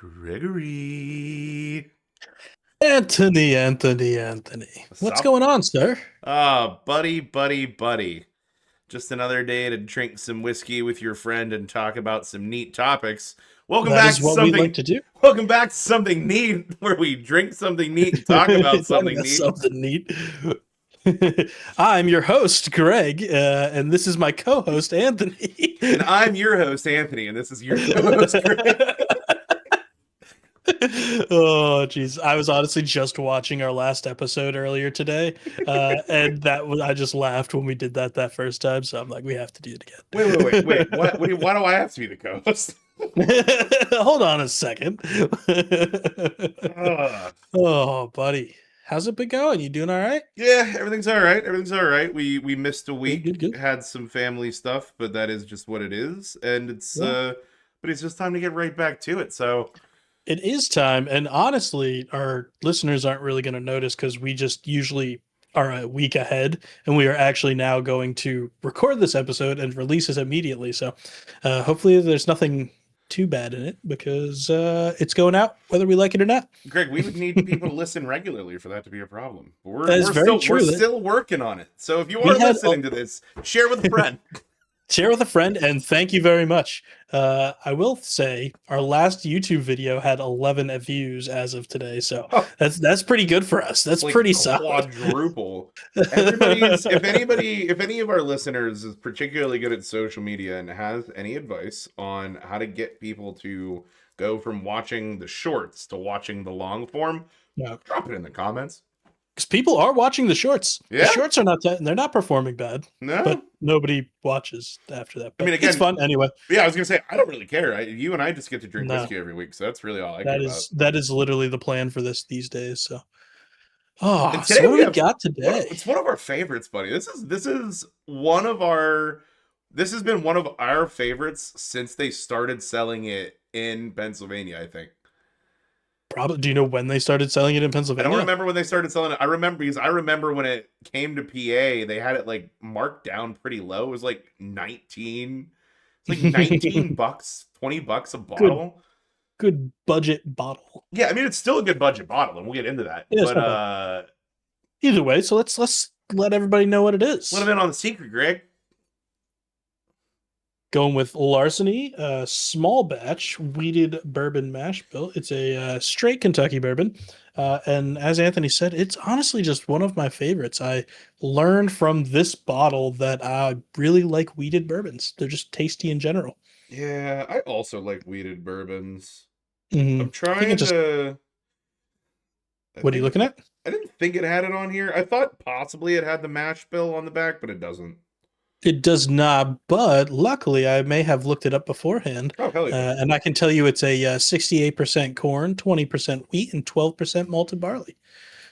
Gregory. Anthony. What's What's up? going on, sir? Buddy. Just another day to drink some whiskey with your friend and talk about some neat topics. Welcome That back is to what we like something. to do. Welcome back to something neat, where we drink something neat and talk about Talking something about neat. something neat. I'm your host, Greg, and this is my co-host, Anthony. And I'm your host, Anthony, and this is your co-host, Greg. Oh, geez. I was honestly just watching our last episode earlier today, and I just laughed when we did that first time. So I'm like, we have to do it Wait. again. Why do I have to be the co-host? Hold on a second. Uh, Oh, buddy. How's it been going? You doing all right? yeah, everything's all right. Everything's all right. We missed a Good, week, good, good. had some family stuff, but that is just what it is, and Well, but it's just time to get right back to it. So it is time. And honestly, our listeners aren't really going to notice because we just usually are a week ahead. And we are actually now going to record this episode and release it immediately. So hopefully there's nothing too bad in it because it's going out whether we like it or not. Greg, we would need people to listen regularly for that to be a problem. But That is very we're true. That still working on it. So if you we are had a, listening to this, share with a friend. Share with a friend, and thank you very much. I will say our last YouTube video had 11 views as of today, so that's pretty good for us. That's Like pretty solid. quadruple. If any of our listeners is particularly good at social media and has any advice on how to get people to go from watching the shorts to watching the long form, Yeah, drop it in the comments. because people are watching the shorts. The Yeah? shorts are not they're not performing bad, but No? nobody watches after that. I But mean, it's again, fun anyway. yeah, I was gonna say I don't really care. You and I just get to drink No, whiskey every week, so that's really all I care about. that is literally the plan for this these days. So, oh, And so today what do we we have got today? it's one of our favorites, buddy. This is one of our this has been one of our favorites since they started selling it in Pennsylvania, I think. Probably. Do you know when they started selling it in I don't Pennsylvania? remember when they started selling it. I remember because I remember when it came to PA, they had it like marked down pretty low. It was like 19. It's like 19 bucks, 20 bucks a Good, bottle. good budget bottle. Yeah, I mean it's still a good budget bottle, and we'll get into that. Yeah, it's But not bad. Either way, so let's let everybody know what it let them is. in on the secret, Greg. Going with Larceny, small batch weeded bourbon mash bill. It's a straight Kentucky bourbon, and as Anthony said, it's honestly just one of my favorites. I learned from this bottle that I really like weeded bourbons. They're just tasty in general. Yeah, I also like weeded bourbons. I'm I think it trying just. to. I What are you think looking at? I didn't think it had it on here. I thought possibly it had the mash bill on the back, but it doesn't. It does not, but luckily I may have looked it up beforehand, Oh hell yeah! and I can tell you it's a 68% corn, 20% wheat, and 12% malted barley.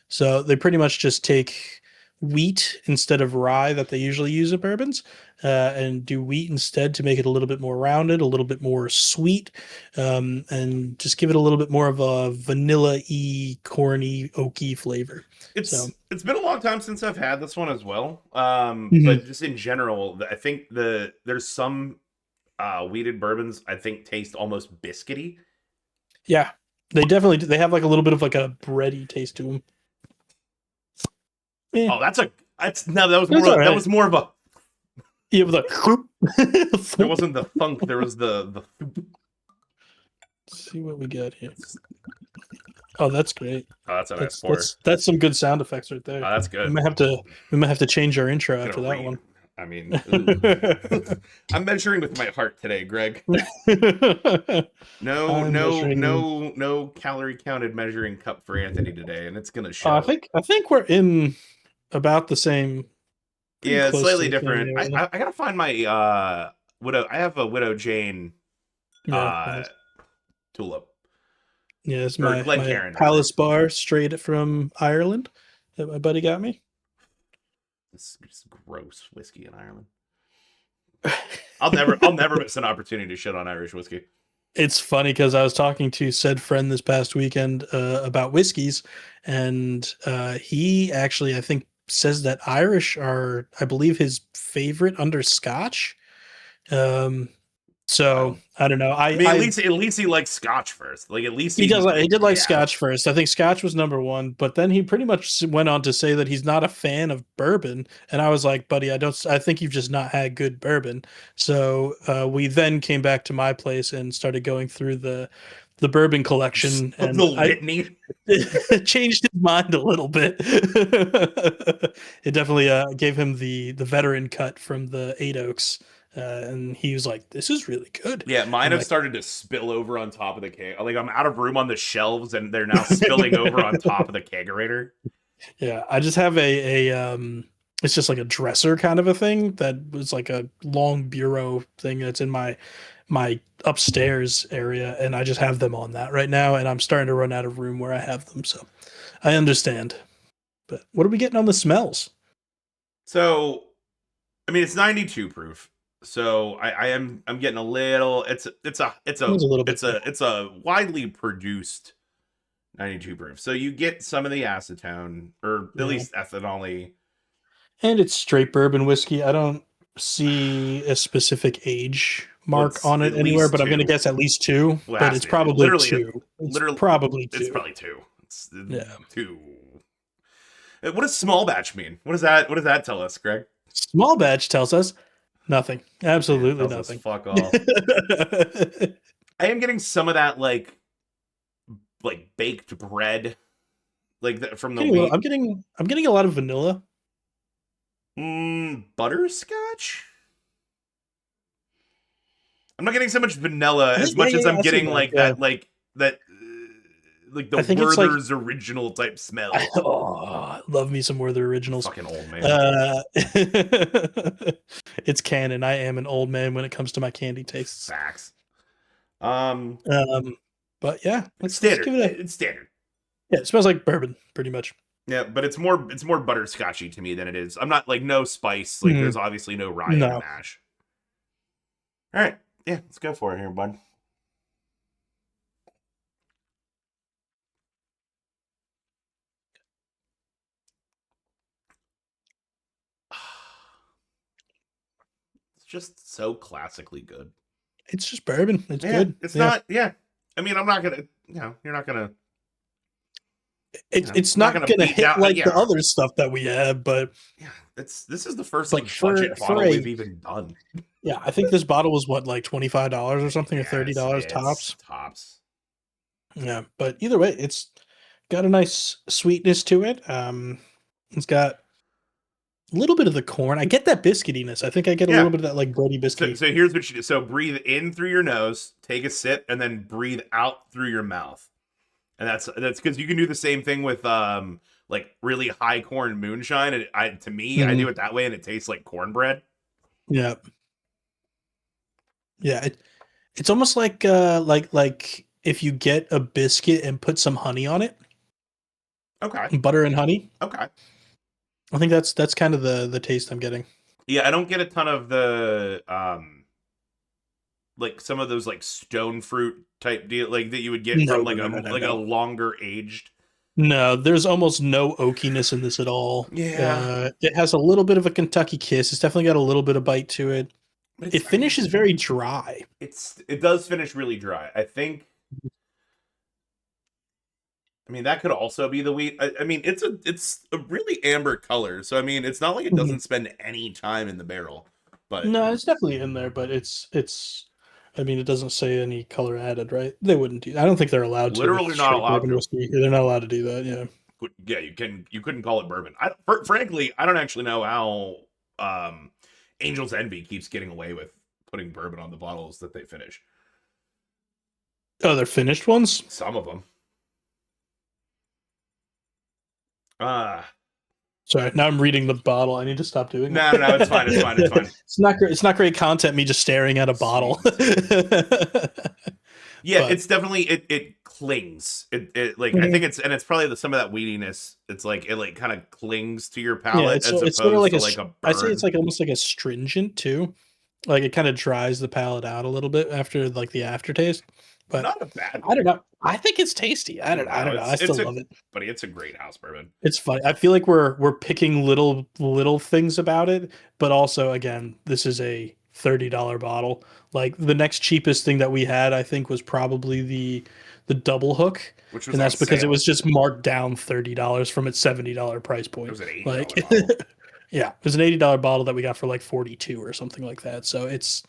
So they pretty much just take wheat instead of rye that they usually use in bourbons, and do wheat instead to make it a little bit more rounded, a little bit more sweet, and just give it a little bit more of a vanilla-y, corny, oaky flavor. So, It's been a long time since I've had this one as well. mhm. But just in general, I think there's some weeded bourbons I think taste almost biscuity. Yeah, they definitely do. They have like a little bit of like a bready taste to them. Yeah, Oh, that's no, that was that's all that right. was more of a Yeah, with there the. wasn't the thunk, there was the See what we got here. Oh, that's great. oh, that's a nice That's pour. that's that's some good sound effects right there. Oh, that's We good. might have to we might have to change our intro Gonna after that read. one. I mean, ooh. I'm measuring with my heart today, Greg. I'm measuring. No calorie counted measuring cup for Anthony today, and it's gonna I show. think I think we're in about the same, pretty Yeah, it's close to slightly the same different. area. I gotta find my widow. I have a Widow Jane Yeah, uh nice. tulip Yeah, it's or my Glencairn rather. Palace bar straight from Ireland that my buddy got me. It's just gross whiskey in Ireland. I'll never miss an opportunity to shit on Irish whiskey. It's funny because I was talking to said friend this past weekend about whiskeys, and he actually, I think, says that Irish are, I believe, his favorite under Scotch. Um, So Wild. I don't know. I mean, at least he likes Scotch first. Like at least He does. He did like yeah. Scotch first. I think Scotch was number one, but then he pretty much went on to say that he's not a fan of bourbon. And I was like, buddy, I don't. I think you've just not had good bourbon. So we then came back to my place and started going through the bourbon collection, The and I litany. it changed his mind a little bit. It definitely gave him the veteran cut from the Eight Oaks, and he was like, "This is really good." Yeah, mine I'm have like, started to spill over on top of the keg. Like I'm out of room on the shelves, and they're now spilling over on top of the kegerator. yeah, I just have a it's just like a dresser kind of a thing that was like a long bureau thing that's in my upstairs area, and I just have them on that right now, and I'm starting to run out of room where I have them, so I understand. But what are we getting on the smells? So, I mean, it's 92 proof. So I'm getting a little. Smells a little bit too. It's a widely produced 92 proof. So you get some of the acetone, or at Yeah. least ethanol. And it's straight bourbon whiskey. I don't see a specific age Well, mark it's on it at anywhere, least but I'm going to two. guess at least two, Well, it but has it's to be. probably two. It's Literally, probably it's two. probably two. It's Yeah. two. What does small batch mean? What does that? What does that tell us, Greg? Small batch tells us nothing. Yeah, it Absolutely tells us nothing. fuck all. I am getting some of that like baked bread, from the wheat. I'm getting a lot of vanilla. Butterscotch. I'm not getting so much vanilla I as think yeah, much yeah, as yeah, I'm I see getting that. Yeah. like the I think it's like Werther's original type smell. oh, I love me some Werther originals. Fucking old man. Uh, it's canon. I am an old man when it comes to my candy tastes. Facts. Um, Um, but yeah, let's standard. give it a It's standard. yeah. It smells like bourbon, pretty much. Yeah, but it's more butterscotchy to me than it is. I'm not like no spice. Like Mm, there's obviously no rye in the no, mash. All right, yeah, let's go for it here, bud. It's just so classically good. it's just bourbon. It's Yeah, good. it's Yeah, not. Yeah, I mean, I'm not gonna. You're not gonna. it's I'm not not gonna gonna beat hit down. like the Yeah, other stuff that we have, but yeah. This is the first like like budget for bottle a we've even done. yeah, I think this bottle was what like $25 or something or Yeah, $30 it's tops. tops. Yeah, but either way, it's got a nice sweetness to it. It's got a little bit of the corn. I get that biscuitiness. I think I get a little Yeah. bit of that like bready So biscuity. so here's what you do. So breathe in through your nose, take a sip, and then breathe out through your mouth. And that's because you can do the same thing with like really high corn moonshine. And to me, I do Mhm. it that way, and it tastes like cornbread. Yeah, yeah. It's almost like if you get a biscuit and put some honey on it, Okay. butter and honey. Okay. I think that's kind of the taste I'm getting. Yeah, I don't get a ton of the like some of those like stone fruit type deal like that you would get No, from no, no, no, no, like a no. longer aged. No, there's almost no oakiness in this at all. Yeah, It has a little bit of a Kentucky kiss. It's definitely got a little bit of bite to it. but It it's finishes very dry. it does finish really dry. I think. I mean, that could also be the wheat. I mean, it's a really amber color, so I mean, it's not like it Mhm. doesn't spend any time in the barrel, but No, it's definitely in there, but it's. I mean, it doesn't say any color added, right? They wouldn't do. I don't think they're allowed to with literally not straight allowed bourbon to. whiskey. They're not allowed to do that. Yeah. Yeah, you couldn't call it bourbon. Frankly, I don't actually know how Angel's Envy keeps getting away with putting bourbon on the bottles that they finish. Oh, they're finished ones. Some of them. Uh Sorry, now I'm reading the bottle. I need to stop doing no, no, no, it's fine, it's fine, it's that. fine. It's not great. It's not great content. Me just staring at a bottle. Yeah, But it's definitely it clings. It like I mhm. think it's probably some of that weediness. It's like it like kind of clings to your Yeah, palate as it's sort of opposed like to like a I say it's burn. like almost like a stringent too. Like it kind of dries the palate out a little bit after like the aftertaste. But Not a bad I don't way. know. I think it's tasty. I No, don't know. I it's still a love it. buddy, it's a great house bourbon. It's funny. I feel like we're picking little things about it, but also again, this is a $30 bottle. Like the next cheapest thing that we had, I think, was probably the double hook, which was and on that's because it sale. was just marked down $30 from its $70 price It point. was an $80 Like, bottle. yeah, it was an $80 bottle that we got for like 42 or something like that. So it's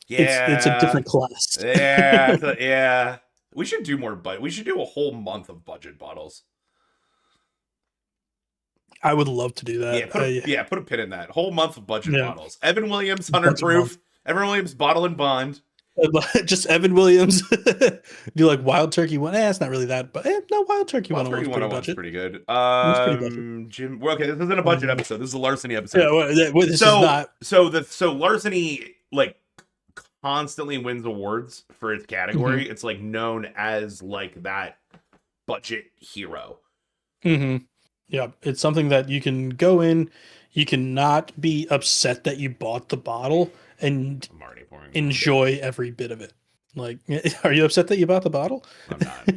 a Yeah. different class. Yeah. We should do more, but we should do a whole month of budget bottles. I would love to do that. Put a pin in that. Whole month of budget Yeah, bottles. Evan Williams, 100 budget month. proof. Evan Williams, bottle and bond. Just Evan Williams. Do like Wild Turkey one? It's not really that, but no, Wild Turkey Wild 101 Turkey is pretty 101's budget. pretty good. It's pretty budget. Jim. Well, okay, this isn't a budget episode. This is a Larceny episode. Yeah, well, this is not. So Larceny like constantly wins awards for its category. Mm-hmm. It's like known as like that budget hero. Mm-hmm. Yeah, it's something that you can go in. You cannot be upset that you bought the bottle and I'm already pouring. enjoy every bit of it. Like, are you upset that you bought the bottle? I'm not.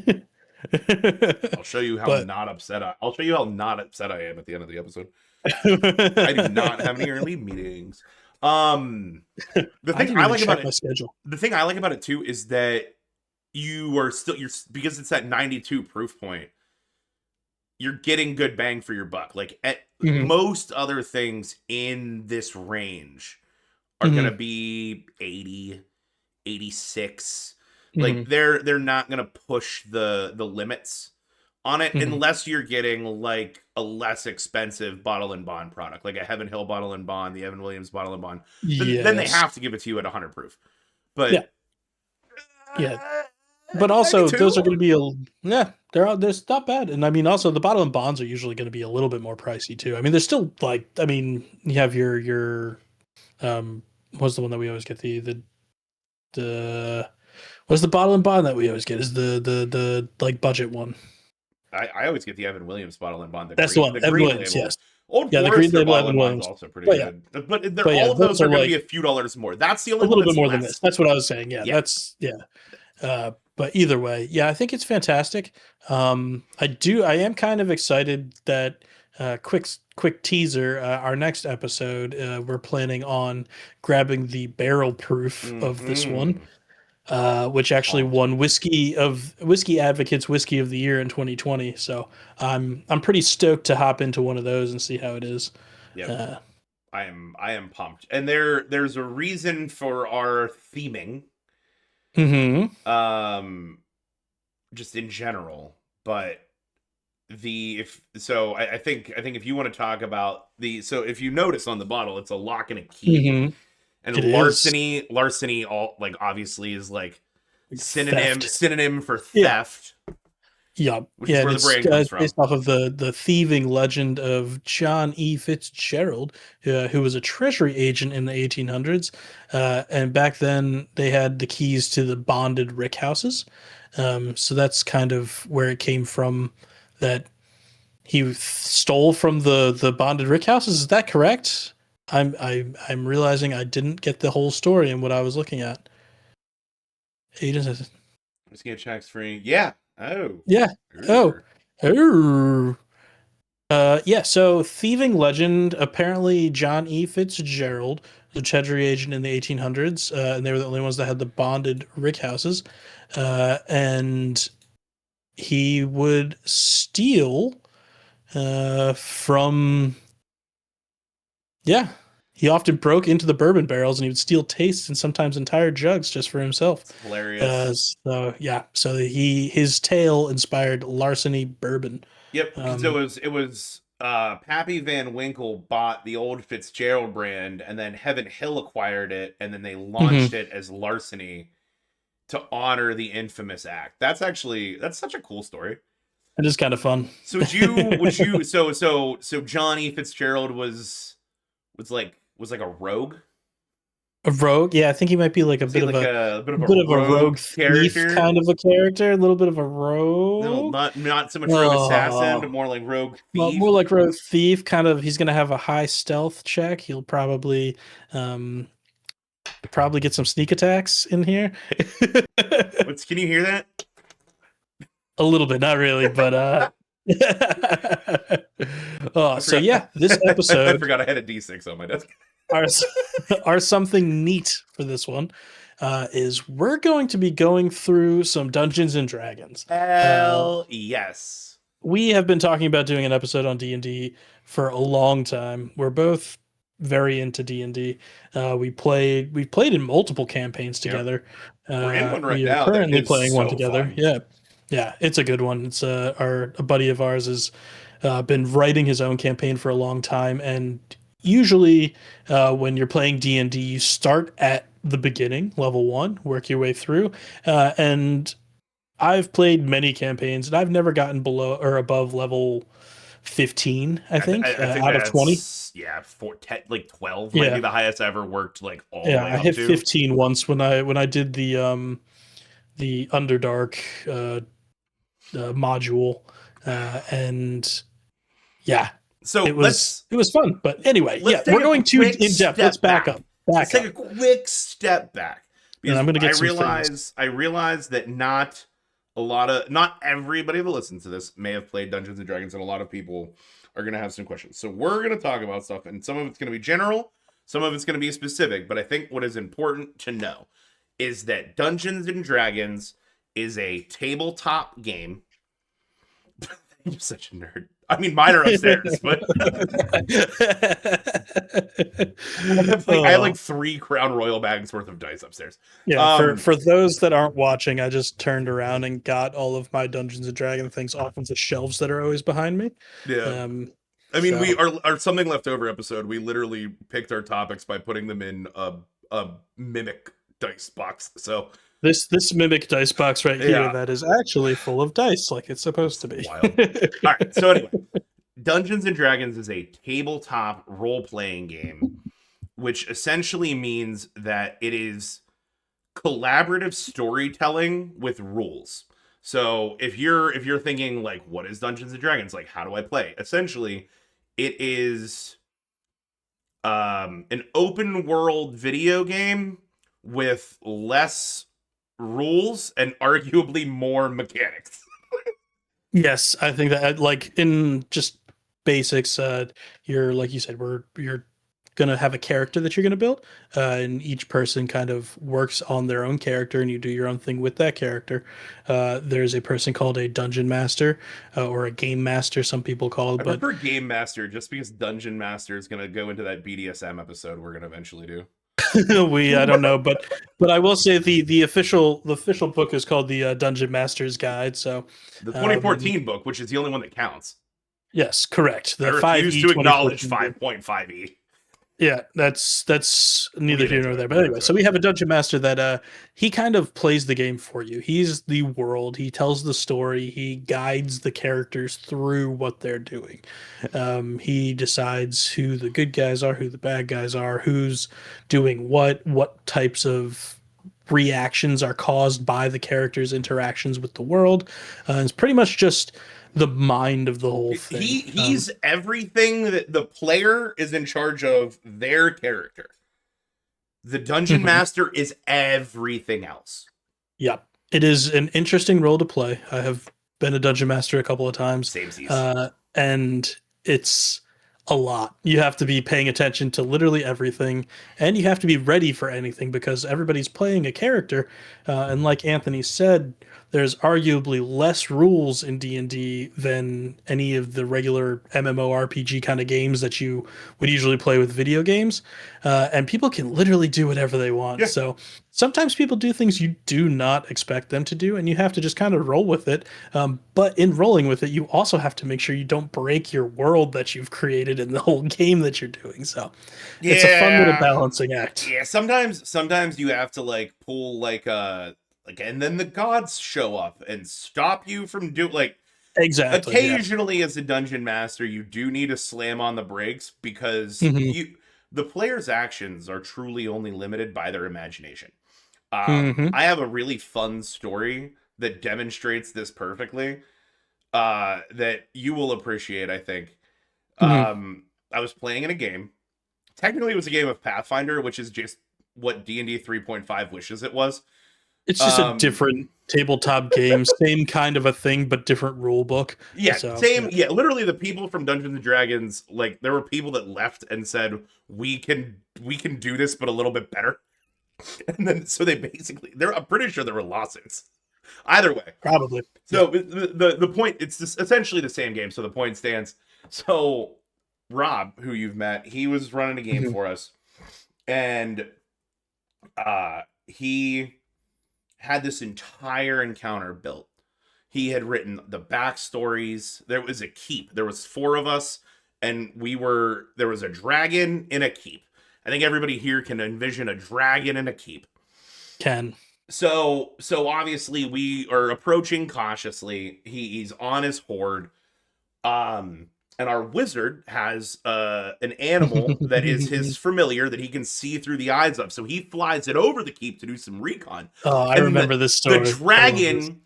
I'll show you how But not upset I'll show you how not upset I am at the end of the episode. I do not have any early meetings. The thing I like about it, schedule. the thing I like about it too is that you're because it's that 92 proof point. You're getting good bang for your buck. Like most other things in this range are going to be 80, 86. Like they're not going to push the limits on it unless you're getting like a less expensive bottle and bond product, like a Heaven Hill bottle and bond, the Evan Williams bottle and bond. Then they have to give it to you at 100 proof. But yeah. But also, 92? those are going to be they're not bad. And I mean, also the bottle and bonds are usually going to be a little bit more pricey too. I mean, they're still like, I mean, you have your what's the one that we always get the what's the bottle and bond that we always get is the like budget one. I always get the Evan Williams bottle and bond. That's the one. Evan Williams, label. yes. Old the Forester green label bottle Evan and bond's Williams. also pretty good. But all of those are going to be a few dollars more. That's the only a little one bit more less. than this. That's what I was saying. Yeah. That's but either way, yeah, I think it's fantastic. I am kind of excited that quick teaser. Our next episode, we're planning on grabbing the barrel proof of this one, which actually won Whiskey Advocates Whiskey of the Year in 2020. So I'm pretty stoked to hop into one of those and see how it is. Yeah, I am pumped, and there's a reason for our theming. Just in general, but I think if you want to talk about if you notice on the bottle, it's a lock and a key, and larceny all like obviously is like synonym for theft. Yeah, which is where the brand comes from. Based off of the thieving legend of John E. Fitzgerald, who was a treasury agent in the 1800s, and back then they had the keys to the bonded rick houses. So that's kind of where it came from. That he stole from the bonded rick houses. Is that correct? I'm realizing I didn't get the whole story in what I was looking at. Let's get checks free. Yeah. Oh. Yeah. So thieving legend, apparently John E. Fitzgerald, the treasury agent in the 1800s, and they were the only ones that had the bonded rick houses, and he would steal from... Yeah. He often broke into the bourbon barrels and he would steal tastes and sometimes entire jugs just for himself. It's hilarious. So his tale inspired Larceny bourbon. Yep. So it was Pappy Van Winkle bought the old Fitzgerald brand, and then Heaven Hill acquired it, and then they launched it as Larceny to honor the infamous act. That's such a cool story. It is kind of fun. So so Johnny Fitzgerald was like a rogue. A rogue, yeah, I think he might be like a bit of a rogue thief kind of a character, a little bit of a rogue. No, not so much rogue assassin, but more like rogue thief. Well, more like rogue thief. Kind of, he's gonna have a high stealth check. He'll probably get some sneak attacks in here. Can you hear that? A little bit, not really, but so yeah, this episode. I forgot I had a D6 on my desk. our our something neat for this one is we're going to be going through some Dungeons and Dragons. Uh, Hell yes. we have been talking about doing an episode on D&D for a long time. We're both very into D&D. We've played in multiple campaigns Yep. together. We're in one right We are now that currently is playing one so together. fun. Yeah. Yeah, it's a good one. It's a buddy of ours has been writing his own campaign for a long time, and usually when you're playing D&D, you start at the beginning, level 1, work your way through, and I've played many campaigns and I've never gotten below or above level 15, I think, I think out of 20. that's yeah, 12 might be Yeah. the highest I ever worked like all the Yeah, way I up hit to. 15 once when I did the Underdark module and yeah, So it was fun. But anyway, let's yeah, take we're a going too quick in depth. Let's step back back. up. Let's Back take a up. quick step back And because I'm going to get some things. I realize that not everybody that listens to this may have played Dungeons and Dragons, and a lot of people are going to have some questions. So we're going to talk about stuff, and some of it's going to be general, some of it's going to be specific. But I think what is important to know is that Dungeons and Dragons is a tabletop game. You're such a nerd. I mean, mine are upstairs, but I have like Oh, 3 Crown Royal bags worth of dice upstairs. yeah, Um, for those that aren't watching, I just turned around and got all of my Dungeons and Dragons things off of the shelves that are always behind me. yeah. Um, I mean, we so are our something left over episode. We literally picked our topics by putting them in a mimic dice box. So this mimic dice box right here yeah, that is actually full of dice like it's supposed it's to be. wild. All right. So anyway, Dungeons and Dragons is a tabletop role playing game, which essentially means that it is collaborative storytelling with rules. So if you're thinking like what is Dungeons and Dragons? Like how do I play? Essentially, it is an open world video game with less rules and arguably more mechanics. Yes, I think that like in just basics, you're like you said, you're gonna have a character that you're gonna build, and each person kind of works on their own character, and you do your own thing with that character. There's a person called a dungeon master, or a game master, some people call I it, but prefer Game Master just because Dungeon Master is going to go into that BDSM episode we're going to eventually do. we I don't know, but I will say the official book is called the Dungeon Master's Guide. So, The um, 2014 book, which is the only one that counts. yes, correct. I The refuse 5e to acknowledge 2014 book. 5.5e. Yeah, that's We'll neither get here into nor it. there. But We'll get anyway, into so it. we have a dungeon master that he kind of plays the game for you. He's the world. He tells the story. He guides the characters through what they're doing. He decides who the good guys are, who the bad guys are, who's doing what types of reactions are caused by the characters' interactions with the world. It's pretty much just the mind of the whole thing. He's everything that the player is in charge of their character. The dungeon Mhm. master is everything else. Yeah, it is an interesting role to play. I have been a dungeon master a couple of times, Same seas. and it's a lot. You have to be paying attention to literally everything, and you have to be ready for anything because everybody's playing a character. And like Anthony said, there's arguably less rules in D&D than any of the regular MMORPG kind of games that you would usually play with video games. And people can literally do whatever they want. Yeah. So sometimes people do things you do not expect them to do, and you have to just kind of roll with it. But in rolling with it, you also have to make sure you don't break your world that you've created in the whole game that you're doing. So it's a fun little Yeah. balancing act. Yeah, sometimes you have to like pull like and then the gods show up and stop you from doing like Exactly. Yeah. occasionally as a dungeon master you do need to slam on the brakes because Hmm. the player's actions are truly only limited by their imagination. Hmm. I have a really fun story that demonstrates this perfectly that you will appreciate, I think. Hmm. I was playing in a game. Technically it was a game of Pathfinder, which is just what D&D 3.5 wishes it was. It's just a Um different. tabletop game, same kind of a thing, but different rule book. Yeah, So same. Yeah, literally, the people from Dungeons and Dragons, like, there were people that left and said, we can do this, but a little bit better." And then, so they basically, I'm pretty sure there were lawsuits. Either way, probably, yeah. so the point, it's just essentially the same game. So the point stands. So Rob, who you've met, he was running a game Mhm. for us, and he had this entire encounter built. He had written the backstories. There was a keep. There was 4 of us, and there was a dragon in a keep. I think everybody here can envision a dragon in a keep. Can. So obviously we are approaching cautiously. He's on his horde. And our wizard has an animal that is his familiar that he can see through the eyes of. So he flies it over the keep to do some recon. Oh, I And remember this the story. I love this. dragon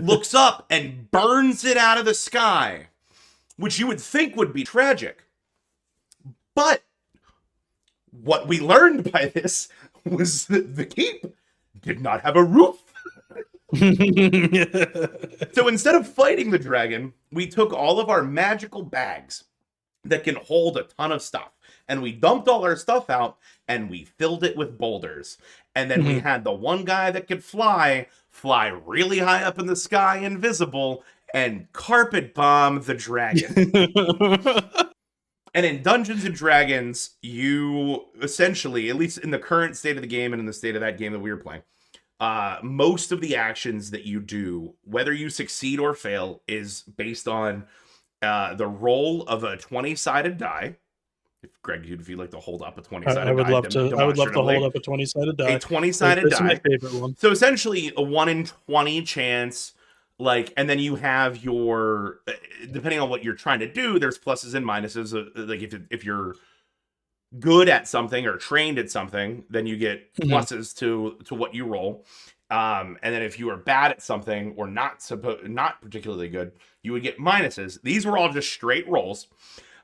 looks up and burns it out of the sky, which you would think would be tragic. But what we learned by this was that the keep did not have a roof. So instead of fighting the dragon, we took all of our magical bags that can hold a ton of stuff, and we dumped all our stuff out and we filled it with boulders. And then we Mhm. had the one guy that could fly really high up in the sky, invisible, and carpet bomb the dragon. And in Dungeons and Dragons, you essentially, at least in the current state of the game and in the state of that game that we were playing, most of the actions that you do, whether you succeed or fail, is based on the roll of a 20-sided die. If Greg, if you'd like to hold up a I 20-sided would die love to. I would love to hold demonstratively, up a 20-sided a die. 20-sided This is my die. favorite one. So essentially, a 1 in 20 chance. Like, and then you have your, depending on what you're trying to do, there's pluses and minuses. Like, if you're good at something or trained at something, then you get Mhm. pluses to what you roll. And then if you are bad at something or not particularly good, you would get minuses. These were all just straight rolls,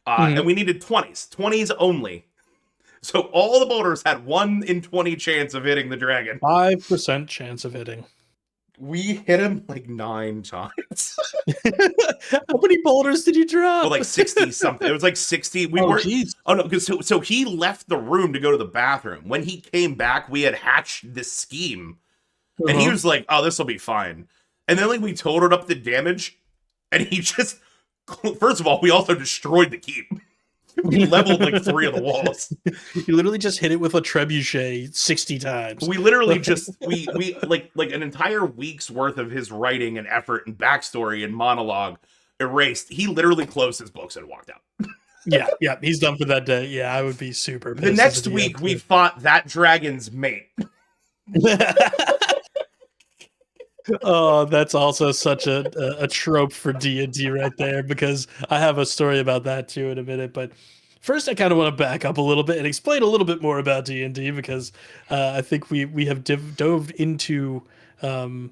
and Mhm. we needed 20s only. So all the boulders had 1 in 20 chance of hitting the dragon. 5% chance of hitting. We hit him like 9 times. How many boulders did you Oh, drop? like 60 something. It was like 60. We Oh, weren't. jeez. Oh no, because so he left the room to go to the bathroom. When he came back, we had hatched this scheme, and he Uh-huh. was like, "Oh, this will be fine." And then like we totaled up the damage, and he just, first of all, we also destroyed the keep. We leveled like 3 of the walls. You literally just hit it with a trebuchet 60 times. We literally just we like an entire week's worth of his writing and effort and backstory and monologue erased. He literally closed his books and walked out. Yeah, he's done for that day. Yeah, I would be super The pissed as a next DM week we too. fought that dragon's mate. Oh, that's also such a trope for D&D right there, because I have a story about that too in a minute. But first, I kind of want to back up a little bit and explain a little bit more about D&D, because I think we have dove into um,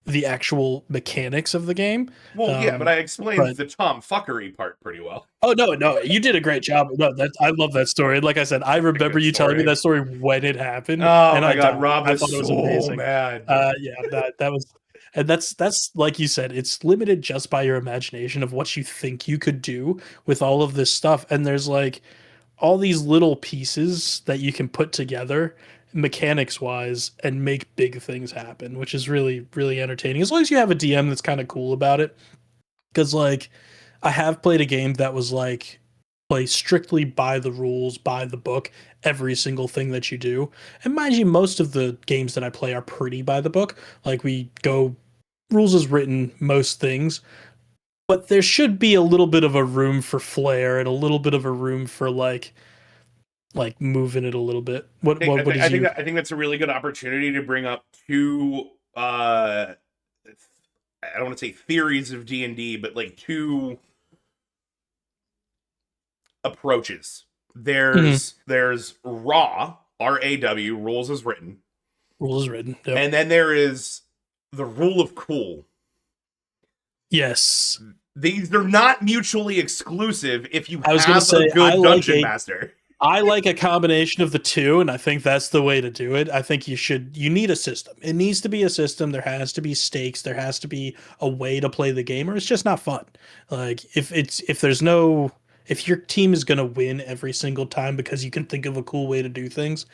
the actual mechanics of the game. Well, yeah, but Um, I explained but the Tom fuckery part pretty well. oh, no, you did a great job. No, that I love that story. Like I said, I A remember good you telling me story. that story when it happened, Oh and my I god, died. Rob I is thought it was so amazing. mad. Yeah, that was, and that's like you said, it's limited just by your imagination of what you think you could do with all of this stuff. And there's like all these little pieces that you can put together mechanics wise and make big things happen, which is really, really entertaining. As long as you have a DM that's kind of cool about it. Because like I have played a game that was like play strictly by the rules, by the book, every single thing that you do. And mind you, most of the games that I play are pretty by the book. Like we go rules as written, most things. But there should be a little bit of a room for flair and a little bit of a room for like moving it a little bit. What did you? I think that's a really good opportunity to bring up 2 I don't want to say theories of D&D, but like 2 approaches. Mhm. There's RAW, rules as written, Rules as written. Yep. and then there is the rule of cool. Yes. These are not mutually exclusive if you I was gonna have a say I good like dungeon a master. I like a combination of the two, and I think that's the way to do it. I think you need a system. It needs to be a system. There has to be stakes. There has to be a way to play the game, or it's just not fun. Like if your team is gonna win every single time because you can think of a cool way to do things,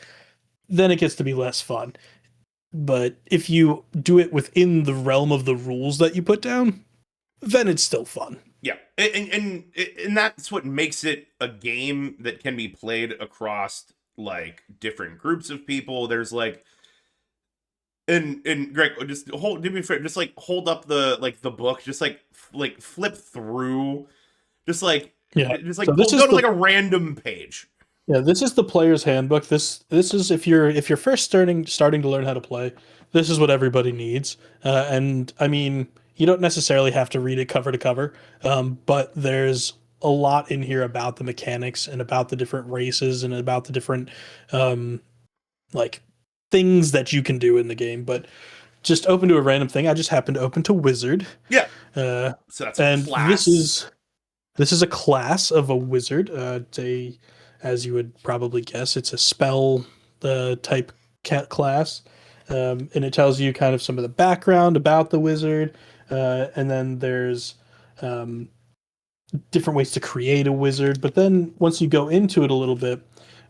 then it gets to be less fun. But if you do it within the realm of the rules that you put down, then it's still fun. Yeah, and that's what makes it a game that can be played across like different groups of people. There's like, and Greg, just hold, do me a favor, just like hold up the book, just like flip through, just like Yeah. just So like this go is to the like a random page. Yeah, this is the player's handbook. This is if you're first starting to learn how to play, this is what everybody needs. And I mean, you don't necessarily have to read it cover to cover, but there's a lot in here about the mechanics and about the different races and about the different um, like things that you can do in the game. But just open to a random thing. I just happened to open to Wizard, Yeah, uh, so that's a and class. this is a class of a wizard. As you would probably guess, it's a spell type class, and it tells you kind of some of the background about the wizard, and then there's um, different ways to create a wizard. But then once you go into it a little bit,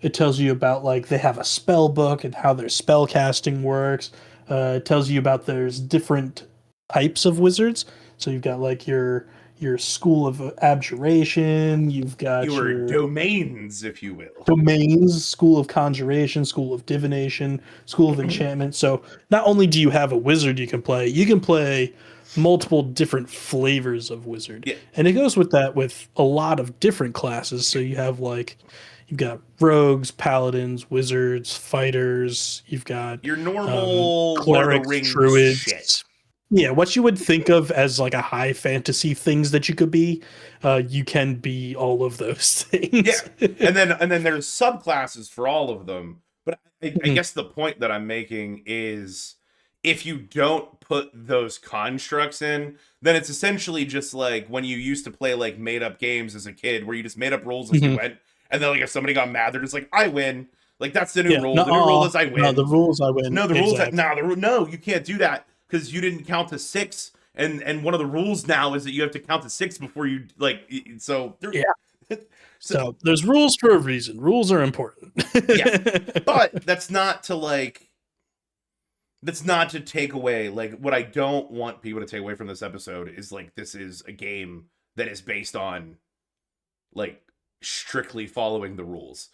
it tells you about like they have a spell book and how their spell casting works. It tells you about there's different types of wizards. So you've got like your school of abjuration. You've got Your your domains, if you will. domains, school of conjuration, school of divination, school of enchantment. So not only do you have a wizard you can play multiple different flavors of wizard. Yeah, And it goes with that with a lot of different classes. So you have like you've got rogues, paladins, wizards, fighters, you've got your normal Lord of the clerics, Rings shit. druids. Yeah, what you would think of as like a high fantasy things that you could be, you can be all of those Yeah, things. and then there's subclasses for all of them. But I Mhm. guess the point that I'm making is if you don't put those constructs in, then it's essentially just like when you used to play like made up games as a kid where you just made up rules as you Mhm. went. And then like if somebody got mad, they're just like, I win. Like that's the new Yeah, rule. The new rule no, is I no, the win. rules I win. No, the rules that Exactly. no, no, you can't do that because you didn't count to six. And one of the rules now is that you have to count to six before you like so there Yeah. so So there's rules for a reason. Rules are important. yeah, but that's not to take away like what I don't want people to take away from this episode is like this is a game that is based on like strictly following the rules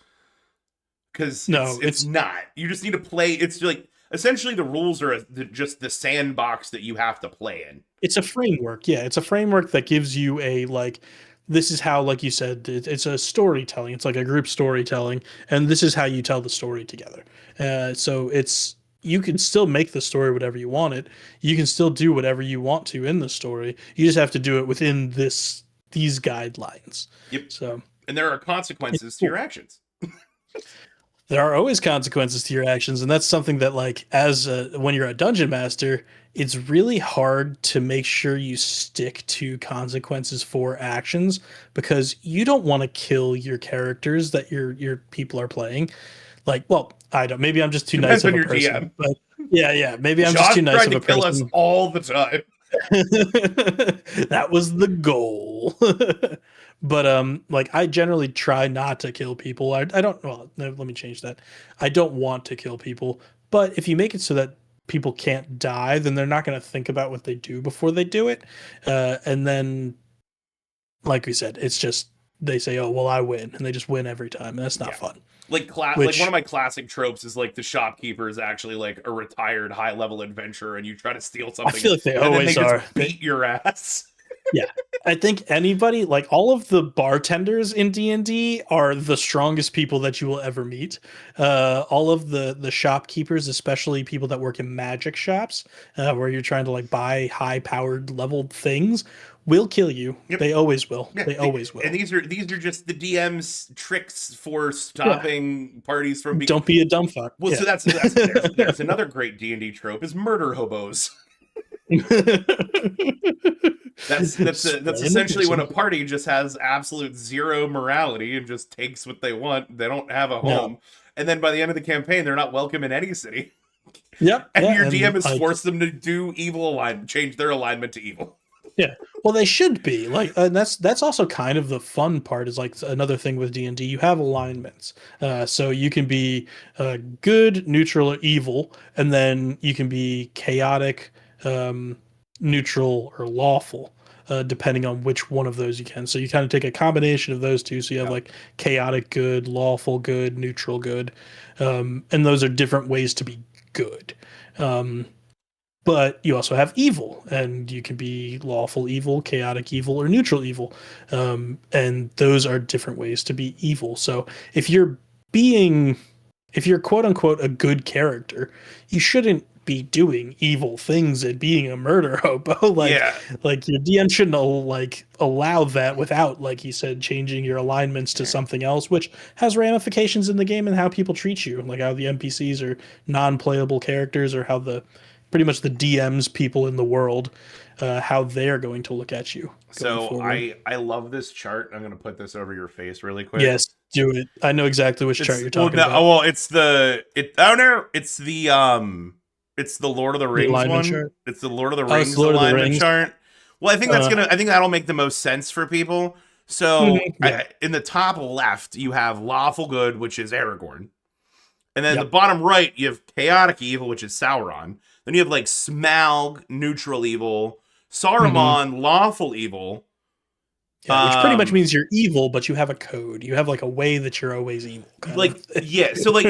because No, it's not. You just need to play. It's like essentially the rules are just the sandbox that you have to play in. it's a framework. Yeah, it's a framework that gives you a like this is how like you said it's a storytelling. It's like a group storytelling and this is how you tell the story together. So it's you can still make the story whatever you want it. You can still do whatever you want to in the story. You just have to do it within these guidelines. Yep, So and there are it's consequences to your cool. actions. There are always consequences to your actions, and that's something that like when you're a dungeon master, it's really hard to make sure you stick to consequences for actions because you don't want to kill your characters that your people are playing. Like, well, I don't. Maybe I'm just too nice Depends of on a your person, DM. but yeah, maybe I'm just Josh too nice tried of to a kill us person. all the time. That was the goal. But like I generally try not to kill people. I don't well, no, let me change that. I don't want to kill people, but if you make it so that people can't die, then they're not going to think about what they do before they do it. And then like we said, it's just they say, "Oh, well I win." And they just win every time. And that's not Yeah. fun. Like one of Which my classic tropes is like the shopkeeper is actually like a retired high level adventurer and you try to steal I something feel like they and then they always just are. beat your ass. Yeah. I think anybody like all of the bartenders in D&D are the strongest people that you will ever meet. All of the shopkeepers, especially people that work in magic shops, where you're trying to like buy high powered leveled things, will kill you. Yep. They always will. Yeah, They always and will. these are just the DM's tricks for Yeah. stopping parties from being. Don't be a dumb fuck. Well, Yeah. so there's another great D&D trope is murder hobos. That's Spraying the essentially when a person. party just has absolute zero morality and just takes what they want. They don't have a No. home, and then by the end of the campaign, they're not welcome in any city. Yep. And Yeah. your DM And has like, forced them to do evil alignment, change their alignment to evil. yeah. Well, they should be like, and that's also kind of the fun part. Is like another thing with D&D. You have alignments, so you can be good, neutral, or evil, and then you can be chaotic, um, neutral, or lawful, depending on which one of those you can. So you kind of take a combination of those two. So you have Yeah. like chaotic good, lawful good, neutral good, and those are different ways to be good. Um, but you also have evil, and you can be lawful evil, chaotic evil, or neutral evil, and those are different ways to be evil. So if you're being, if you're quote unquote a good character, you shouldn't be doing evil things and being a murder hobo. Yeah. Like your DM shouldn't like allow that without, like you said, changing your alignments to something else, which has ramifications in the game and how people treat you, like how the NPCs are non-playable characters, or how the pretty much the DMs people in the world, how they're going to look at you going So forward. I love this chart. I'm gonna put this over your face really quick. Yes, do it. I know exactly which chart It's you're well talking no about. it's the it oh no it's the Lord of the The Rings alignment one. chart. It's the Lord of the Oh, it's Rings Lord of the alignment Rings. chart. Well, Uh, I think that'll make the most sense for people. So yeah, in the top left you have lawful good, which is Aragorn, and then the yep. bottom right you have chaotic evil, which is Sauron. Then you have like Smaug, neutral evil, Hmm. Saruman, lawful evil. Yeah, which pretty much Um, means you're evil, but you have a code. You have like a way that you're always evil, kind of. like yeah so like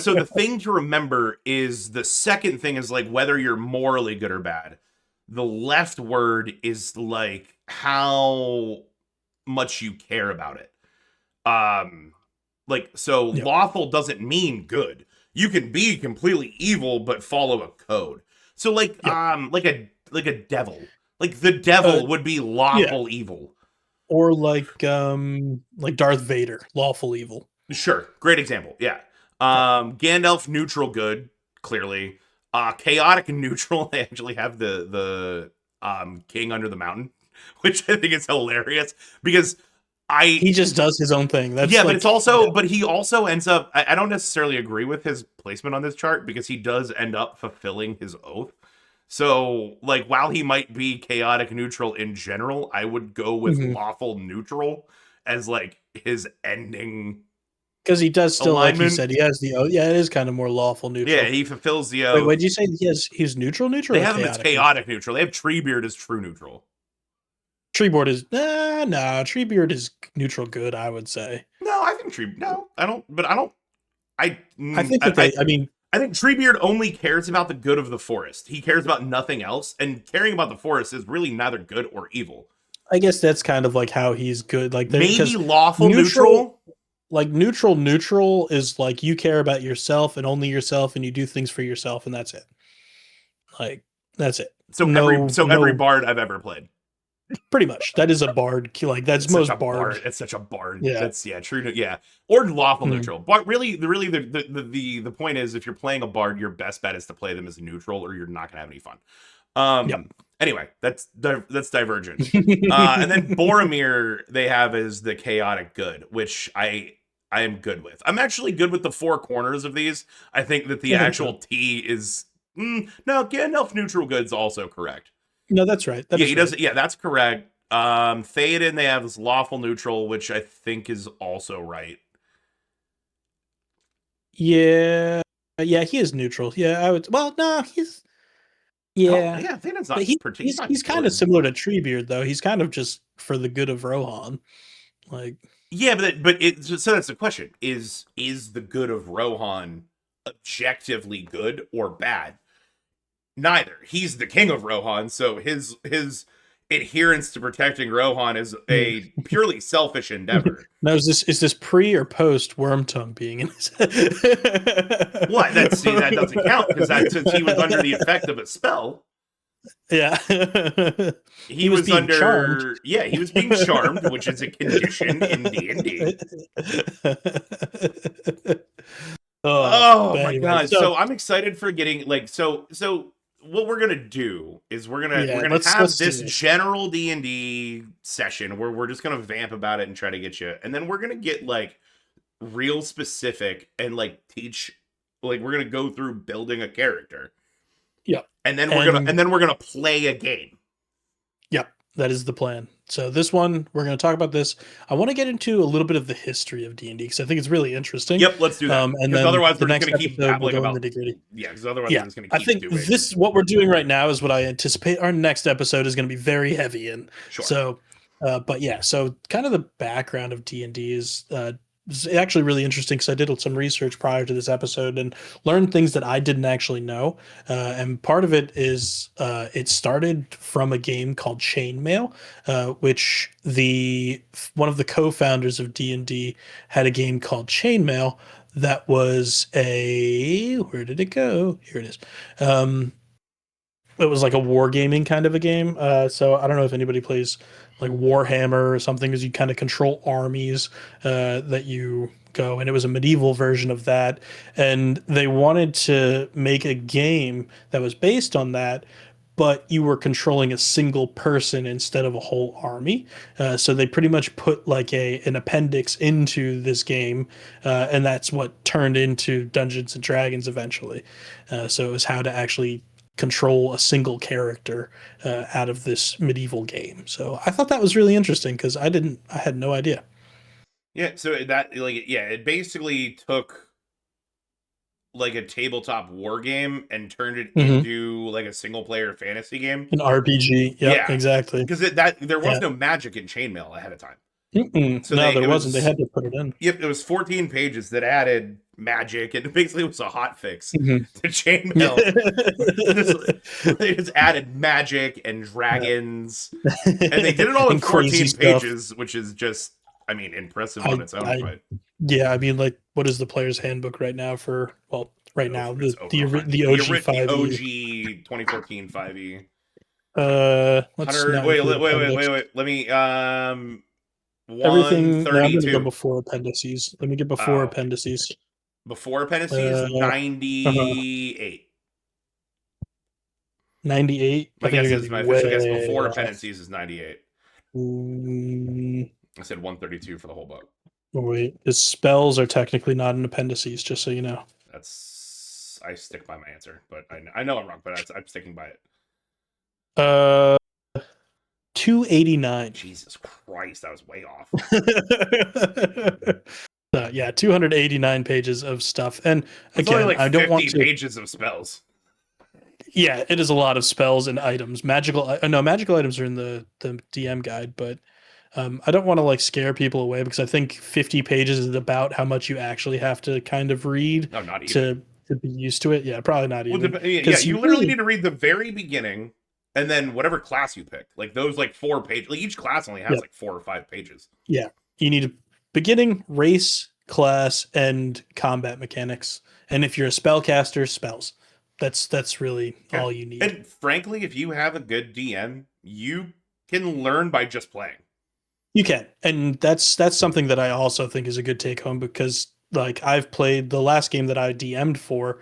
so the thing to remember is the second thing is like whether you're morally good or bad. The left word is like how much you care about it. Like so Yep. lawful doesn't mean good. You can be completely evil but follow a code. So Yep. like a devil, like the Uh, devil would be yeah. lawful evil. Or like Darth Vader, lawful evil. Sure, great example. Yeah. Yep. Gandalf neutral good, clearly. Chaotic and neutral. They actually have the king under the mountain, which I think is hilarious because I He just does his own thing. That's yeah, but it's like, also but he also ends up I don't necessarily agree with his placement on this chart because he does end up fulfilling his oath. So, like, while he might be chaotic neutral in general, I would go with mhm. lawful neutral as like his ending Because he does still, like you alignment. said, he has the, oh yeah, it is kind of more lawful Yeah, neutral. he fulfills the Wait, oath. what did you say? He's neutral, neutral, They or have him as chaotic neutral? chaotic neutral. They have Treebeard as true neutral. Treeboard is nah. Treebeard is neutral good, I would say. No, I think Tree. No, I don't. But I don't. I. I mm, think that they. I mean, I think Treebeard only cares about the good of the forest. He cares about nothing else, and caring about the forest is really neither good or evil. I guess that's kind of like how he's good. Like there, Maybe because lawful neutral, neutral. like neutral is like you care about yourself and only yourself, and you do things for yourself, and that's it. Like that's it. No, So every no, bard I've ever played. pretty much. That is a bard. Like that's It's such a most bard. bard. It's such a bard. Yeah. That's yeah, true. Yeah, or lawful Mhm. neutral. But really, the point is, if you're playing a bard, your best bet is to play them as neutral, or you're not gonna have any fun. Yep. Anyway, that's divergent. And then Boromir they have as the chaotic good, which I am good with. I'm actually good with the four corners of these. I think that the I think so. actual T is no Gandalf neutral good's also correct. No, that's right. That Yeah, is he right. does. Yeah, that's correct. Theoden, they have this lawful neutral, which I think is also right. Yeah. Yeah, he is neutral. Yeah, I would. Well, no, he's I don't. yeah, Yeah, Theoden's but not. He's he's not kind of good. similar to Treebeard though. He's kind of just for the good of Rohan. Like, Yeah, so that's the question: is the good of Rohan objectively good or bad? Neither. He's the king of Rohan, so his adherence to protecting Rohan is hmm. a purely selfish endeavor. Now is this pre or post Wormtongue being in his What? That see that doesn't count because that since he was under the effect of a spell, Yeah. he He was was being charmed. under yeah he was being charmed, which is a condition in D&D. Oh, Oh but my anyway, god! so So I'm excited for getting like so. what we're gonna do is we're Yeah, gonna have let's do this this. general D&D session where we're just gonna vamp about it and try to get you, and then we're gonna get like real specific and like teach, like we're gonna go through building a character, Yep. and then And we're gonna play a game. yep, that is the plan. So this one, we're going to talk about this. I want to get into a little bit of the history of D&D because I think it's really interesting. Yep, let's do that. And Because then otherwise, the we're just next gonna keep episode, we'll babbling go in the about. nitty-gritty. Yeah, because otherwise, we're Yeah, just gonna I keep think doing. this what we're doing right now is what I anticipate our next episode is going to be very heavy in. Sure. So, but yeah, so kind of the background of D&D is actually really interesting because I did some research prior to this episode and learned things that I didn't actually know. And part of it is it started from a game called Chainmail, which the one of the co-founders of D&D had a game called Chainmail that was a where did it go? Here it is. Um, it was like a wargaming kind of a game. So I don't know if anybody plays like Warhammer or something, because you kind of control armies that you go, and it was a medieval version of that. And they wanted to make a game that was based on that, but you were controlling a single person instead of a whole army. So they pretty much put like an appendix into this game, and that's what turned into Dungeons and Dragons eventually. So it was how to actually control a single character out of this medieval game. So I thought that was really interesting because I had no idea. Yeah, so that like yeah, it basically took like a tabletop war game and turned it Hmm. into like a single player fantasy game. An RPG. Yep, Yeah, exactly. because that there was Yeah. no magic in Chainmail ahead of time. Mm-mm. So No, they there it wasn't. They was had to put it in. yep, it was 14 pages that added magic, and basically it was a hot fix Hmm. to Chainmail. This Yeah. they just added magic and dragons, and they did it all in And crazy 14 stuff. pages, which is just, I mean, impressive on I, its own. I, But yeah. I mean, like, what is the player's handbook right now for? Well, right now it's over a hundred. the OG The 5e. OG 2014 5e. Let's 100. not include appendix. Wait. Let me Everything. Now I'm going to go 132. before appendices. Let me get before Oh, appendices. before appendices Uh, uh 98. 98. I think you're going to My be official guess way before off. appendices is 98. Mm, I said 132 for the whole book. wait, his spells are technically not in appendices, just so you know. That's I stick by my answer, but I know I'm wrong, but I'm sticking by it. Uh, 289. Jesus Christ, that was way off. Yeah, 289 pages of stuff. And It's only again, like I don't want 50 to. pages of spells. Yeah, it is a lot of spells and items. No, magical items are in the DM guide, but I don't want to like scare people away because I think 50 pages is about how much you actually have to kind of read No, not even. to be used to it. Yeah, probably not Well, even yeah, because you you literally really need to read the very beginning and then whatever class you pick. Like those like 4 pages. Like each class only has yeah like 4 or 5 pages. yeah you need a beginning, race, class, and combat mechanics. And if you're a spellcaster, spells. That's really Yeah. all you need. And frankly, if you have a good DM, you can learn by just playing. You can, and that's something that I also think is a good take home because like I've played the last game that I DM'd for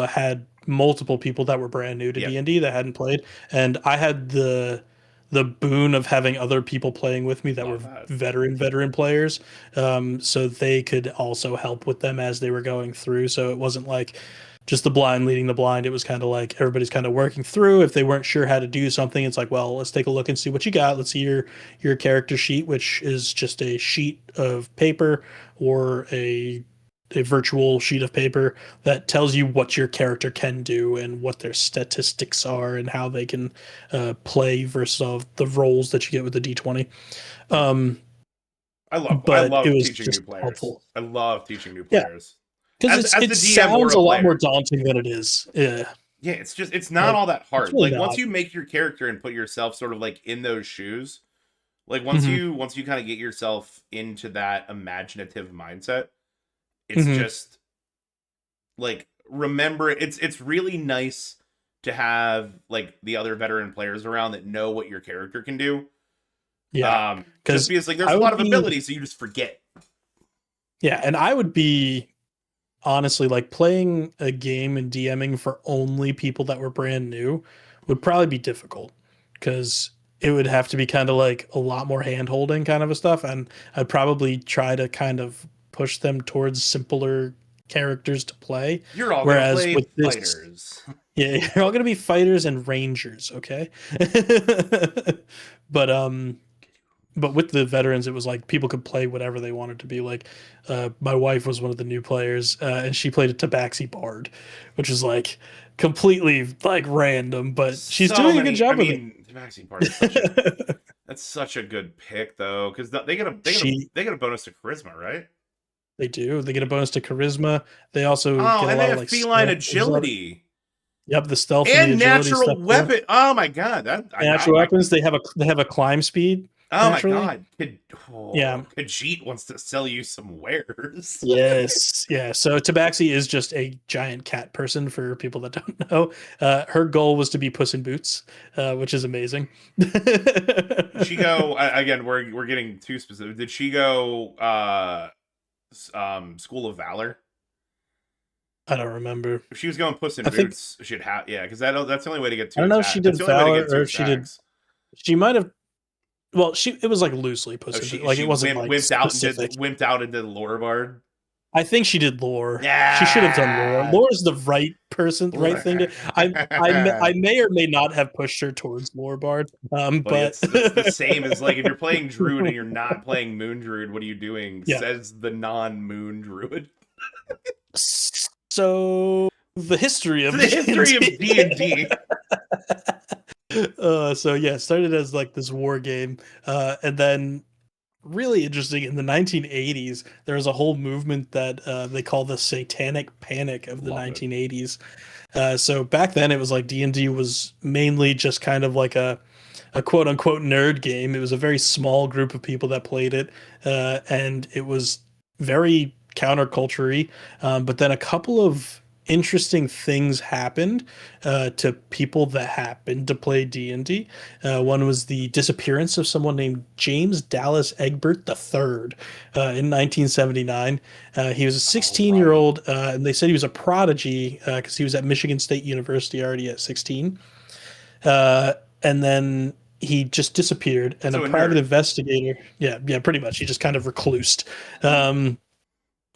had multiple people that were brand new to Yep. D&D that hadn't played, and I had the boon of having other people playing with me that were Love that. veteran players, so they could also help with them as they were going through. So it wasn't like just the blind leading the blind. It was kind of like everybody's kind of working through. If they weren't sure how to do something, it's like, well, let's take a look and see what you got. Let's see your character sheet, which is just a sheet of paper or a virtual sheet of paper that tells you what your character can do and what their statistics are and how they can play versus of the roles that you get with the D20. Um, I but it love was teaching new just players. helpful. I love teaching new Yeah, players. because As it the DM or sounds a a lot more player. daunting than it is. Yeah, Yeah, it's not like all that it's hard. really Like once not. you make your character and put yourself sort of like in those shoes, like Hmm. once you kind of get yourself into that imaginative mindset, it's Hmm. just like remember it's really nice to have like the other veteran players around that know what your character can do. Yeah, Just because because like there's I a lot would of be abilities so you just forget. yeah, and I would be honestly, like playing a game and DMing for only people that were brand new would probably be difficult because it would have to be kind of like a lot more hand holding kind of a stuff. And I'd probably try to kind of push them towards simpler characters to play. You're all gonna Whereas play with this, fighters. yeah, you're all gonna be fighters and rangers, okay? but but with the veterans, it was like people could play whatever they wanted to be. Like, my wife was one of the new players, and she played a Tabaxi Bard, which is like completely like random, but she's So doing a good many. I job of mean, the vaccine part is such a it. that's such a good pick though, because she they get a bonus to charisma, right? They do. They get a bonus to charisma. They also Oh, get a and they lot of have like feline stealth. agility Yep, the stealth and the and agility natural stuff too. weapon. Oh my god, that Natural weapons. They have a climb speed oh my naturally. god, Yeah. Khajiit wants to sell you some wares. Yes, yeah. So Tabaxi is just a giant cat person for people that don't know. Her goal was to be Puss in Boots, which is amazing. Did she go again? We're getting too specific. Did she go School of Valor? I don't remember. If she was going Puss in I think Boots, she'd have yeah, because that's the only way to get I two don't know if she attacks. That's did the only way to Valor get two or if she did. attacks. She might have. Well, she it was like loosely Oh, Puss in Boots. Like it wasn't like specific. wimped out and did Lore Bard. I think she did lore. She should have done lore. Yeah. Lore is the right person, right thing to. I may or may not have pushed her towards lore bard. Buddy, But it's the same as like if you're playing Druid and you're not playing Moon Druid, what are you doing? yeah. Says the non-Moon Druid. So the history of The history of D&D. D&D. So yeah, it started as like this war game, and then really interesting in the 1980s there was a whole movement that they call the satanic panic of the Love it. 1980s. So back then it was like D&D was mainly just kind of like a quote unquote nerd game. It was a very small group of people that played it, and it was very counterculture-y. But then a couple of interesting things happened to people that happened to play D&D. One was the disappearance of someone named James Dallas Egbert III in 1979. He was a 16-year-old, and they said he was a prodigy because he was at Michigan State University already at 16. And then he just disappeared, and So a a private nerd. investigator, yeah, pretty much, he just kind of reclused.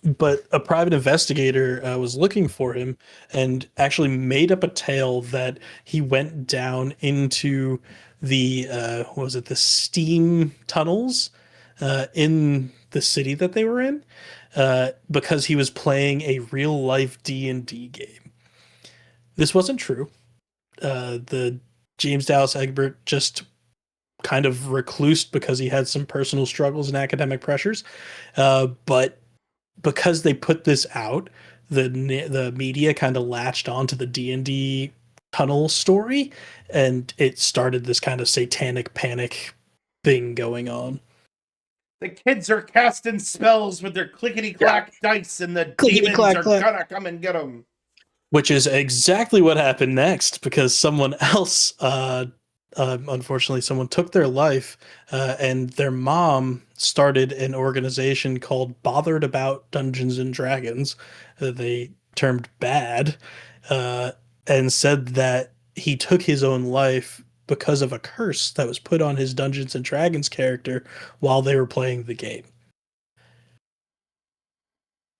But a private investigator was looking for him and actually made up a tale that he went down into the what was it, the steam tunnels in the city that they were in because he was playing a real life D&D game. This wasn't true. The James Dallas Egbert just kind of reclused because he had some personal struggles and academic pressures. But because they put this out, the media kind of latched onto the D&D tunnel story, and it started this kind of satanic panic thing going on. The kids are casting spells with their clickety clack dice, and the Clickety demons clack are clack. gonna come and get them. Which is exactly what happened next, because someone else, unfortunately, someone took their life, and their mom started an organization called Bothered About Dungeons and Dragons. They termed bad, uh, and said that he took his own life because of a curse that was put on his Dungeons and Dragons character while they were playing the game.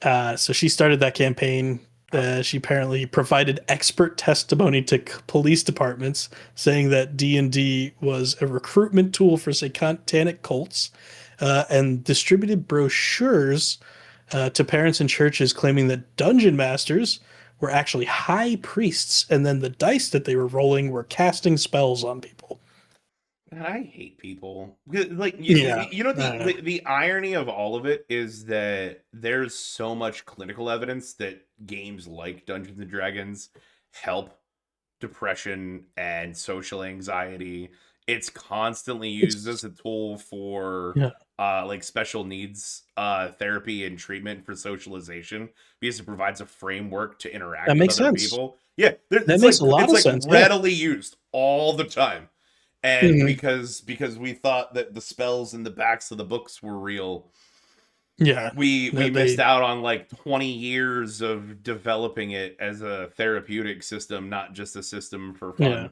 So she started that campaign. She apparently provided expert testimony to police departments, saying that D&D was a recruitment tool for satanic cults, and distributed brochures to parents and churches claiming that dungeon masters were actually high priests, and then the dice that they were rolling were casting spells on people. God, I hate people. Like Yeah, you know I don't know. the irony of all of it is that there's so much clinical evidence that games like Dungeons and Dragons help depression and social anxiety. It's constantly used It's as a tool for yeah, like special needs therapy and treatment for socialization because it provides a framework to interact that with makes other sense. people. Yeah, That makes a lot it's of like sense. Yeah. readily used all the time. And Mhm. because we thought that the spells in the backs of the books were real, Yeah, We missed they out on like 20 years of developing it as a therapeutic system, not just a system for yeah. fun.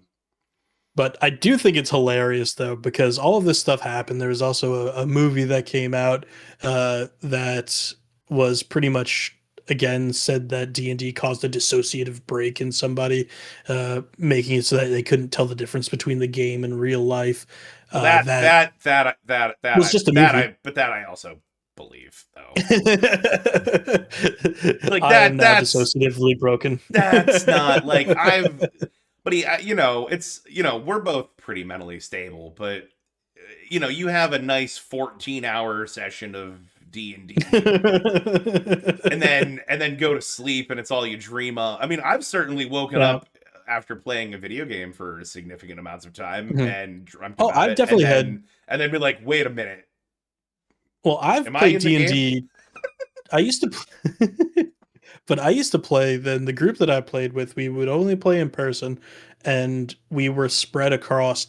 But I do think it's hilarious though, because all of this stuff happened. There was also a movie that came out that was pretty much again said that D&D caused a dissociative break in somebody, making it so that they couldn't tell the difference between the game and real life. Well, that That that that that that was I just a that movie. I but that I also believe though. Like I am now that's dissociatively broken. that's not like I've but it's we're both pretty mentally stable, but you have a nice 14-hour session of D&D and then go to sleep and it's all you dream of. I mean, I've certainly woken Yeah. up after playing a video game for significant amounts of time Mhm. and dreamt Oh, about I've it and definitely had. then be like, "Wait a minute. Well, I've Am I played in the D and game?" D. I used to, but I used to play. Then the group that I played with, we would only play in person, and we were spread across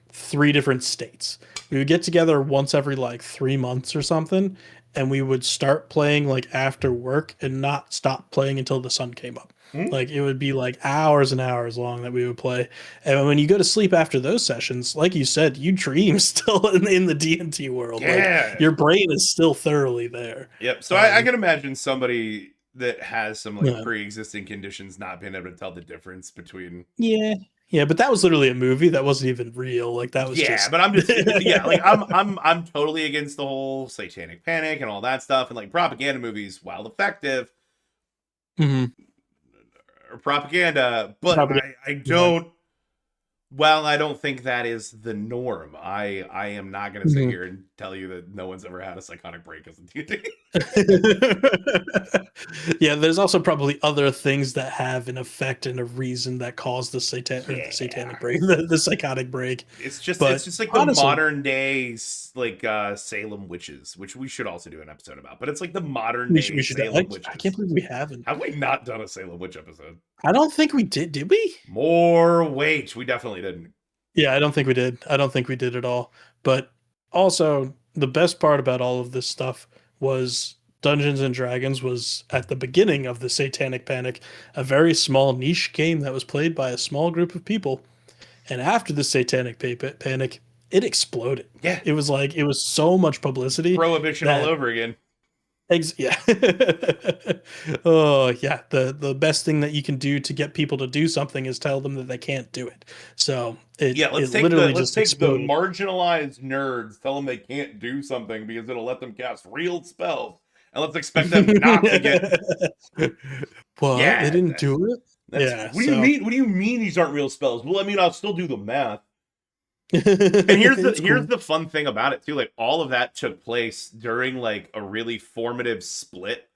three different states. We would get together once every like 3 months or something, and we would start playing like after work and not stop playing until the sun came up. Hmm? Like it would be like hours and hours long that we would play. And when you go to sleep after those sessions, like you said, you dream still in the D&D world. Like Yeah. your brain is still thoroughly there. Yep. So I Um, can imagine somebody that has some like yeah. pre-existing conditions not being able to tell the difference between. Yeah. Yeah, but that was literally a movie. That wasn't even real. Like that was Yeah, just but I'm just yeah, like I'm totally against the whole satanic panic and all that stuff and like propaganda movies, while effective, Mhm. or propaganda, but Probably. I don't. Well, I don't think that is the norm. I am not going to sit Mhm. here and tell you that no one's ever had a psychotic break as a D&D. Yeah, there's also probably other things that have an effect and a reason that cause the Yeah, satanic break, the psychotic break. it's But just like the honestly, modern day like Salem witches, which we should also do an episode about. But it's like the modern day we should. Salem I can't witches. believe we haven't. Have we not done a Salem witch episode? I don't think we did. Did we? More wait, we definitely didn't. Yeah, I don't think we did. I don't think we did at all. But also, the best part about all of this stuff was Dungeons and Dragons was at the beginning of the Satanic Panic, a very small niche game that was played by a small group of people. And after the Panic, it exploded. Yeah, It was like it was so much publicity prohibition all that over again. yeah. Oh yeah. The best thing that you can do to get people to do something is tell them that they can't do it. So Yeah, it literally let's just take the exploded. marginalized nerds, tell them they can't do something because it'll let them cast real spells, and let's expect them not to get. What? They Yeah, didn't do it? that's Yeah, what do you so mean? What do you mean these aren't real spells? Well, I mean I'll still do the math. And it's here's cool. the fun thing about it too. Like all of that took place during like a really formative split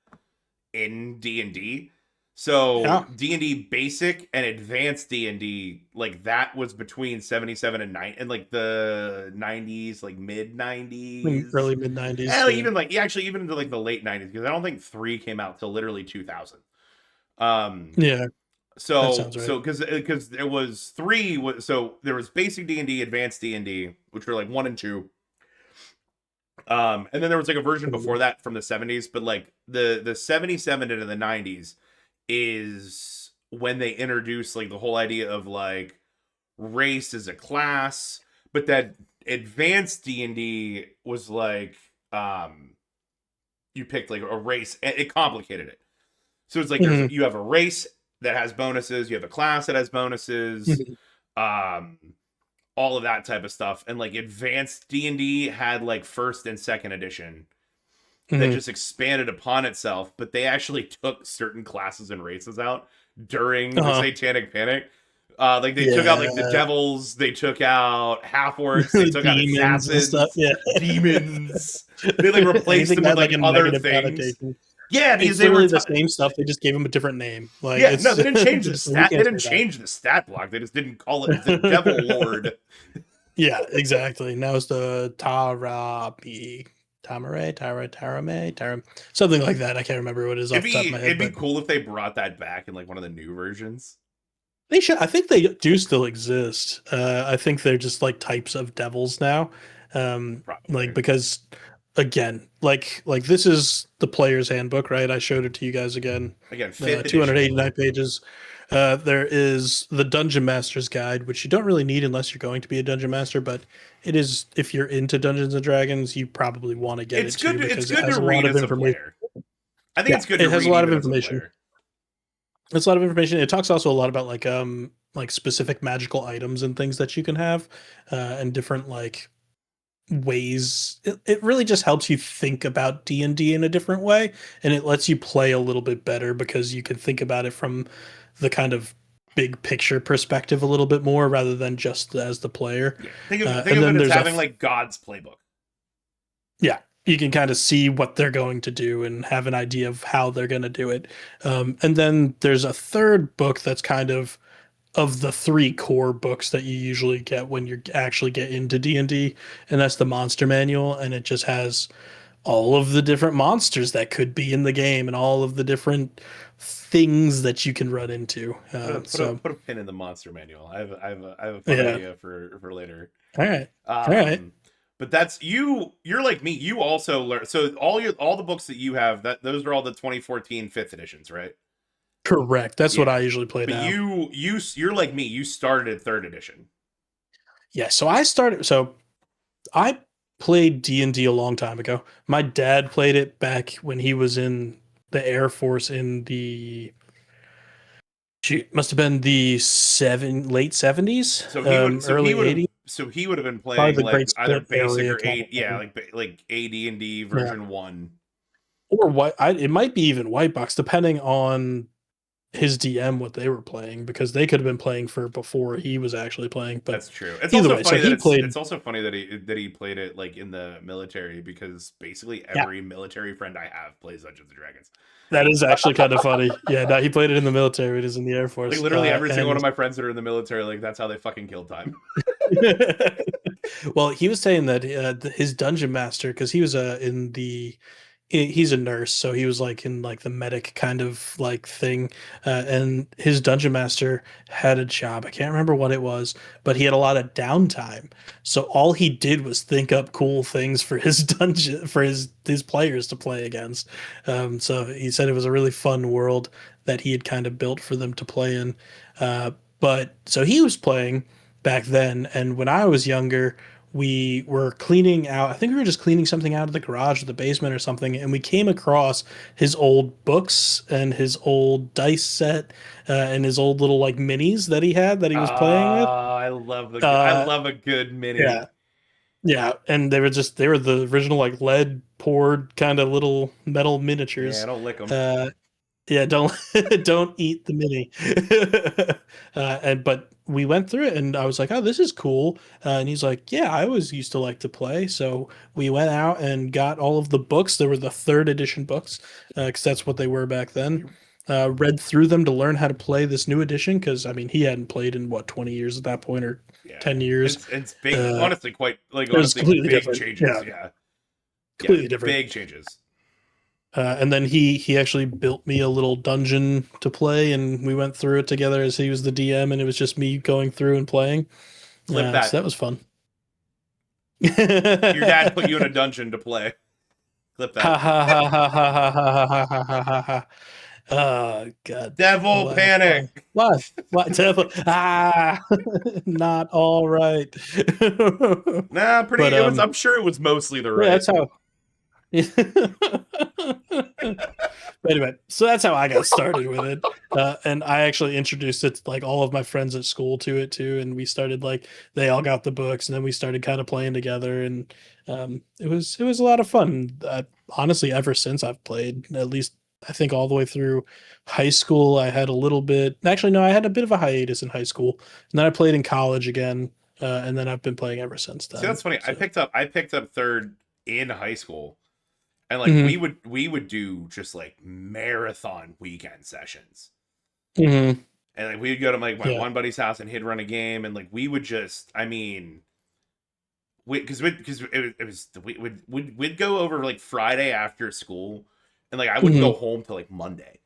in D&D. Yeah. So D&D basic and advanced D&D, like that was between 77 and 9 and like the 90s, like mid In 90s. early mid 90s. And Yeah. even like yeah, actually even into like the late 90s because I don't think 3 came out till literally 2000. Um Yeah, that so sounds right. so because there was 3 so there was basic D&D, advanced D&D, which were like 1 and 2. And then there was like a version before that from the 70s, but like the 77 into the 90s is when they introduced like the whole idea of like race as a class, but that advanced D&D was like you picked like a race, it complicated it. So it's like Mhm. you have a race that has bonuses, you have a class that has bonuses, Mhm. um all of that type of stuff, and like advanced D&D had like first and second edition that Mhm. just expanded upon itself, but they actually took certain classes and races out during the Uh-huh. Satanic Panic. Like they took out like the Yeah. devils, they took out half orcs, they The took out demons and stuff. assassins, Yeah. demons. They like replaced Anything them that with had like like a other negative things. connotation. Yeah, because It's they were literally the same stuff. They just gave him a different name. Like yeah, no, it's they didn't change they're the just like, we stat. They can't say didn't that. change the stat block. They just didn't call it the Devil Lord. Yeah, exactly. Now it's the Tarabi. Tarame, something like that. I can't remember what it is off the top of my head, It'd be but cool if they brought that back in like one of the new versions. they should. I think they do still exist. I think they're just like types of devils now. Probably. Like because again, like this is the player's handbook, right? I showed it to you guys again. Again, fifth edition. 289 pages. There is the Dungeon Master's Guide, which you don't really need unless you're going to be a dungeon master, but it is if you're into Dungeons and Dragons, you probably want to get it too It's because it good has to a lot read of as a information. player. I think Yeah, it's good to it has a read lot of even as a information. player. It's a lot of information. It talks also a lot about like specific magical items and things that you can have, and different like ways. It really just helps you think about D&D in a different way, and it lets you play a little bit better because you can think about it from the kind of big picture perspective a little bit more rather than just as the player. Yeah, think And of it then as there's having like God's playbook. yeah, you can kind of see what they're going to do and have an idea of how they're going to do it. And then there's a third book that's kind of the three core books that you usually get when you actually get into D&D, and that's the monster manual, and it just has all of the different monsters that could be in the game and all of the different things that you can run into. So Put a pin in the monster manual. I have a fun yeah, idea for later. all right, all right, Um, but that's you. You're like me. You also learn. So all the books that you have, that those are all the 2014 fifth editions, right? correct. That's what Yeah. I usually play But now. you're like me. You started third edition. Yeah, so I started. So I played D&D a long time ago. My dad played it back when he was in the Air Force in the must have been the late 70s, early 80s, So he would have been probably playing the like Great either Split basic area or kind eight. of Yeah, thing. like AD&D Yeah. version 1. Or it might be even White Box, depending on his DM what they were playing, because they could have been playing for before he was actually playing. But That's true. It's either also way, so funny that he it's played. also funny that he played it like in the military, because basically Yeah, every military friend I have plays Dungeons and Dragons. that is actually kind of funny. Yeah, no, he played it in the military. It is in the Air Like Force, literally every single one and of my friends that are in the military, like that's how they fucking killed time. well, he was saying that his dungeon master, because he was in the he's a nurse, so he was like in like the medic kind of like thing, and his dungeon master had a job. I can't remember what it was, but he had a lot of downtime, so all he did was think up cool things for his dungeon for his players to play against. So he said it was a really fun world that he had kind of built for them to play in. But so he was playing back then, and when I was younger, we were cleaning out. I think we were just cleaning something out of the garage or the basement or something, and we came across his old books and his old dice set, and his old little like minis that he had that he was playing with. Ah, I Uh, love a good yeah, mini. yeah, and they were the original like lead poured kind of little metal Yeah, miniatures. don't lick them. Uh, yeah, don't don't eat the mini. And but we went through it, and I was like, "Oh, this is cool." And he's like, "Yeah, I always used to like to play." So we went out and got all of the books. There were the third edition books, because that's what they were back then. Read through them to learn how to play this new edition, because I mean, he hadn't played in what 20 years at that point, or Yeah, 10 years. it's big. Uh, Honestly, it was honestly, completely big different. changes. Yeah, Yeah, yeah, completely different. big changes. And then he actually built me a little dungeon to play, and we went through it together as he was the DM, and it was just me going through and playing. Clip So that. that was fun. Your dad put you in a Ha dungeon to play. Clip ha that. ha ha ha ha ha ha ha ha ha ha. Oh God. Devil Why? Why? panic. Why? Why? Devil? Not all right. Nah, pretty. But It was. I'm sure it was mostly the yeah, right. that's how. Anyway, so that's how I got started with it, and I actually introduced it to like all of my friends at school to it too, and we started like they all got the books, and then we started kind of playing together, and it was a lot of fun. Honestly, ever since I've played, at least I think all the way through high school, I had a little bit. Actually, no, I had a bit of a hiatus in high school, and then I played in college again, and then I've been playing ever since See, then. that's funny. So. I picked up third in high school, and like Hmm. we would do just like marathon weekend sessions, Hmm. and like we'd go to like my Yeah. one buddy's house and he'd run a game, and like we would just. I mean, because it was we'd go over like Friday after school, and like I wouldn't go Hmm. home till like Monday.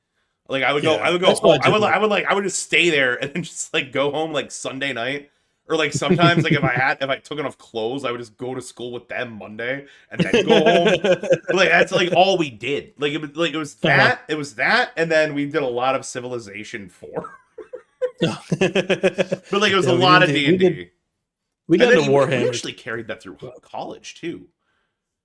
Like I Yeah. would go That's what home. I did. I would just stay there and then just like go home like Sunday night, Or like sometimes like if I took enough clothes, I would just go to school with them Monday and then go home. Like that's like all we did. Uh-huh. It was that, and then we did a lot of Civilization 4. Yeah, But like it was a we lot didn't of do, D and D. we And got then into we Warhammer. actually carried that through college too.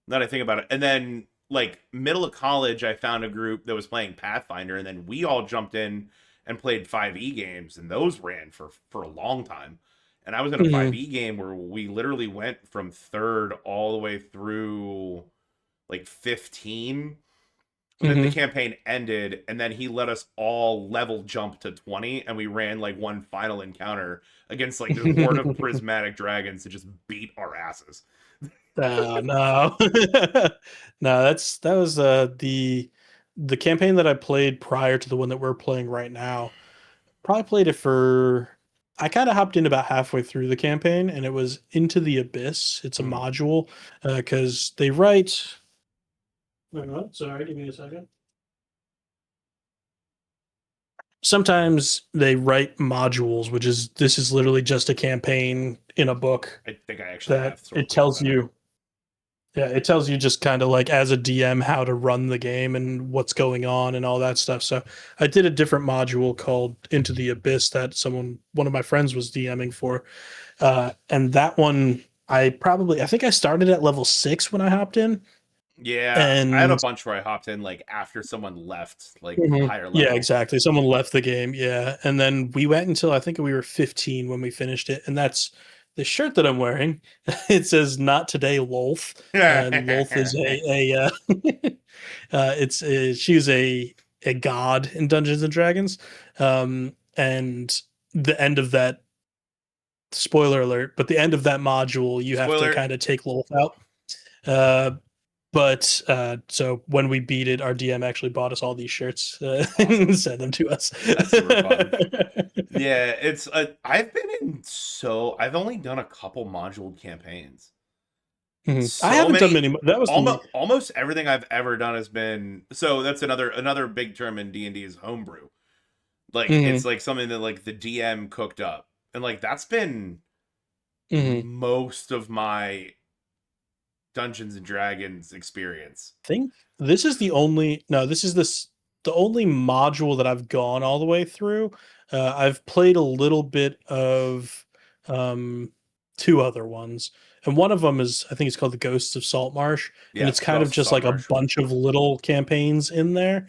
Now that I think about it. And then like middle of college, I found a group that was playing Pathfinder, and then we all jumped in and played 5e games, and those ran for a long time. And I was in a Mhm. 5e game where we literally went from third all the way through like 15. And then the Mhm. campaign ended, and then he let us all level jump to 20, and we ran like one final encounter against like this horde of prismatic dragons to just beat our asses. No, no, no. That was the campaign that I played prior to the one that we're playing right now. Probably played it for. I kind of hopped in about halfway through the campaign, and it was Into the Abyss. It's a Mm. module because they write. Wait, what? Sorry, give me a second. Sometimes they write modules, which is this is literally just a campaign in a book I think I actually that have sort it of heard of tells that. you. Yeah, it tells you just kind of like as a DM how to run the game and what's going on and all that stuff. So I did a different module called Into the Abyss that one of my friends was DMing for. And that one I think I started at level 6 when I hopped in. Yeah, I had a And bunch where I hopped in like after someone left, like Mhm. higher Yeah, level. exactly. Someone left the game. Yeah. And then we went until I think we were 15 when we finished it. And that's the shirt that I'm wearing. It says "Not today, Lolth." And Lolth is she's a god in Dungeons and Dragons. And the end of that, spoiler alert, but the end of that module, you have to Spoiler. kind of take Lolth out. Uh, so when we beat it, our DM actually bought us all these shirts That's and awesome. sent them to us. That's super fun. Yeah, I've only done a couple module campaigns. Mhm. I So haven't done many many. That was the almost everything I've ever done has been, so that's another big term in D&D is homebrew. Like it's Mhm, like something that like the DM cooked up. And like that's been mhm. most of my Dungeons and Dragons experience. Think this is the only no, this is this the only module that I've gone all the way through. I've played a little bit of um, two other ones, and one of them is I think it's called the Ghosts of Saltmarsh, and Yeah, it's kind of Ghost of just like a Saltmarsh. bunch of little campaigns in there.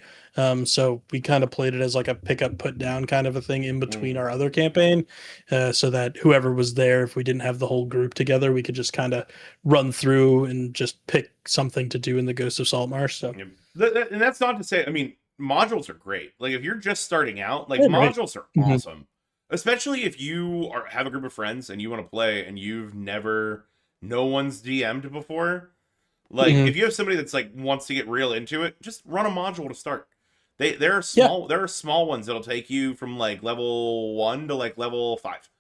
So we kind of played it as like a pick up put down kind of a thing in between Mm. our other campaign, so that whoever was there, if we didn't have the whole group together, we could just kind of run through and just pick something to do in the Ghost of Saltmarsh. So Yeah. And that's not to say, I mean, modules are great. Like if you're just starting out, like they're great. modules are Hmm. awesome. Especially if you have a group of friends and you want to play and no one's DM'd before. Like Hmm. if you have somebody that's like wants to get real into it, just run a module to start. Yeah, There are small ones that'll take you from like level 1 to like level 5.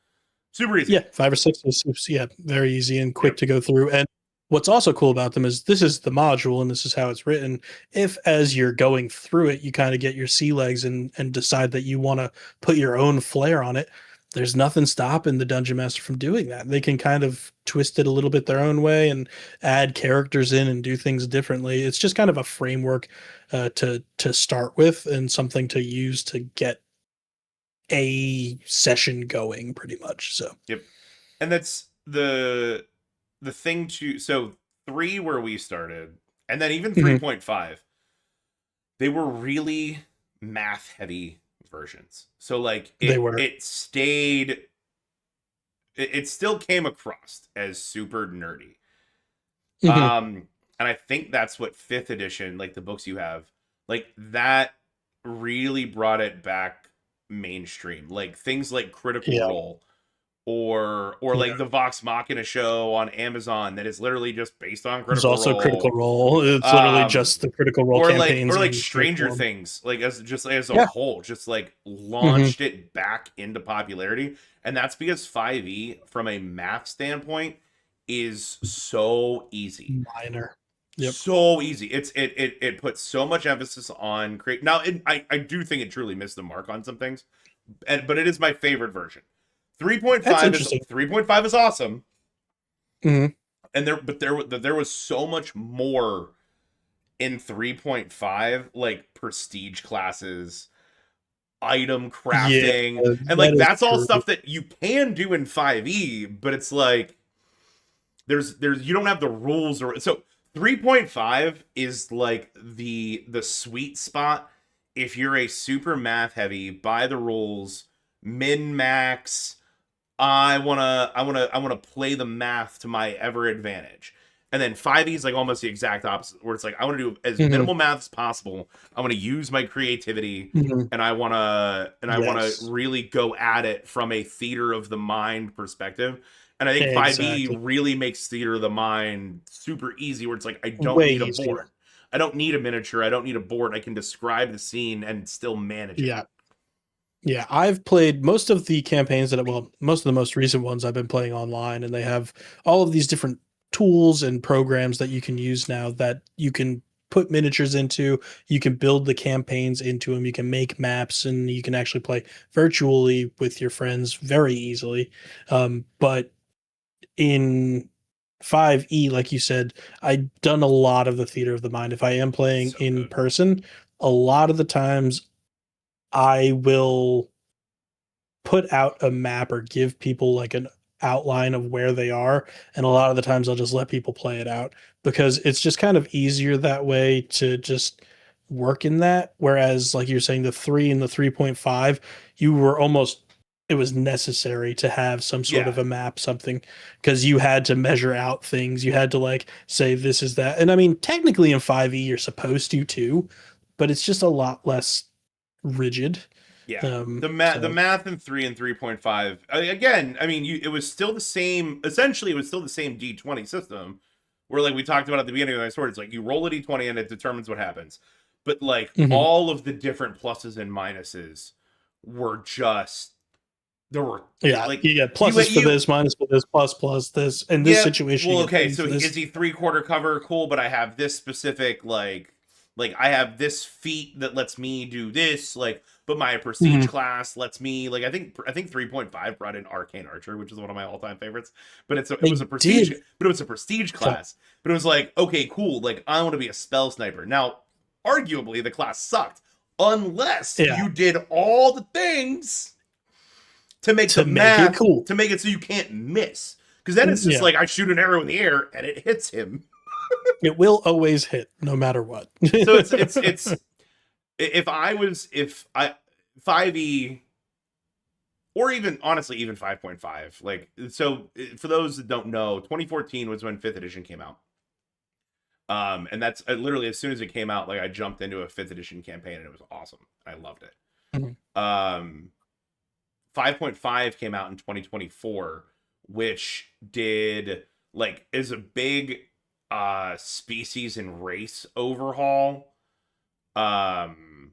Super easy. yeah, 5 or 6 is yeah, very easy and quick Yep. to go through. And what's also cool about them is this is the module and this is how it's written. If as you're going through it, you kind of get your sea legs and decide that you want to put your own flair on it, there's nothing stopping the dungeon master from doing that. They can kind of twist it a little bit their own way and add characters in and do things differently. It's just kind of a framework to start with and something to use to get a session going, pretty much. So. Yep. And that's the thing to, so 3 where we started, and then even Mhm. 3.5, they were really math heavy versions. So like They were. it still came across as super nerdy. Mhm. Um and I think that's what 5th edition, like the books you have, like that really brought it back mainstream. Like things like Critical Yeah. Role or Yeah. like the Vox Machina show on Amazon that is literally just based on There's Critical also Critical Role. Role. It's literally Um just the Critical Role campaigns or like in short Stranger form. Things, like as a Yeah. whole, just like Mhm. launched it back into popularity. And that's because 5e from a math standpoint is so easy. Minor. Yep. So easy. It puts so much emphasis on create. Now I do think it truly missed the mark on some things, but it is my favorite version. That's 3.5 is interesting. 3.5 is awesome. Mhm. And there was so much more in 3.5, like prestige classes, item Yeah, crafting, and that like is that's all true. stuff that you can do in 5e, but it's like there's you don't have the rules. Or so 3.5 is like the sweet spot if you're a super math heavy, by the rules, min max, I wanna play the math to my ever advantage. And then 5e is like almost the exact opposite, where it's like I want to do as Mhm. minimal math as possible. I want to use my creativity, Mhm. and I wanna Yes, really go at it from a theater of the mind perspective. And I think 5e exactly. really makes theater of the mind super easy, where it's like I don't Way need a easier. board. I don't need a miniature. I don't need a board. I can describe the scene and still manage it. Yeah. Yeah, I've played most of the campaigns well, most of the most recent ones I've been playing online, and they have all of these different tools and programs that you can use now that you can put miniatures into. You can build the campaigns into them. You can make maps, and you can actually play virtually with your friends very easily. But in 5e, like you said, I've done a lot of the theater of the mind. If I am playing So in good. person, a lot of the times I will put out a map or give people like an outline of where they are, and a lot of the times I'll just let people play it out because it's just kind of easier that way to just work in that. Whereas like you're saying, the 3 and the 3.5, you were almost, it was necessary to have some sort Yeah, of a map, something, because you had to measure out things. You had to like say this is that. And I mean, technically in 5e you're supposed to too, but it's just a lot less rigid. yeah. The So math in 3 and 3.5, again, I mean, it was still the same. Essentially, it was still the same D20 system, where like we talked about at the beginning of my story. It's like you roll a D20 and it determines what happens. But like mhm. all of the different pluses and minuses were just there were Yeah, like you get you pluses for you this, minus for this, plus this. In this yeah, situation, well, you get okay. negative So for is this. he 3/4 cover? Cool, but I have this specific like I have this feat that lets me do this. Like, but my prestige Mhm. class lets me like I think 3.5 brought in Arcane Archer, which is one of my all time favorites. But it was They a prestige, did. but it was a prestige So class. But it was like okay, cool. Like I want to be a spell sniper. Now, arguably, the class sucked unless yeah, you did all the things to make the to make it math cool. to make it so you can't miss. Because then it's just Yeah, like I shoot an arrow in the air and it hits him. it will always hit, no matter what. So it's if I was if I 5e or even honestly even 5.5 like so for those that don't know 2014 was when 5th edition came out. And that's literally as soon as it came out like I jumped into a 5th edition campaign and it was awesome. I loved it. Mhm. 5.5 came out in 2024, which did like is a big species and race overhaul. Um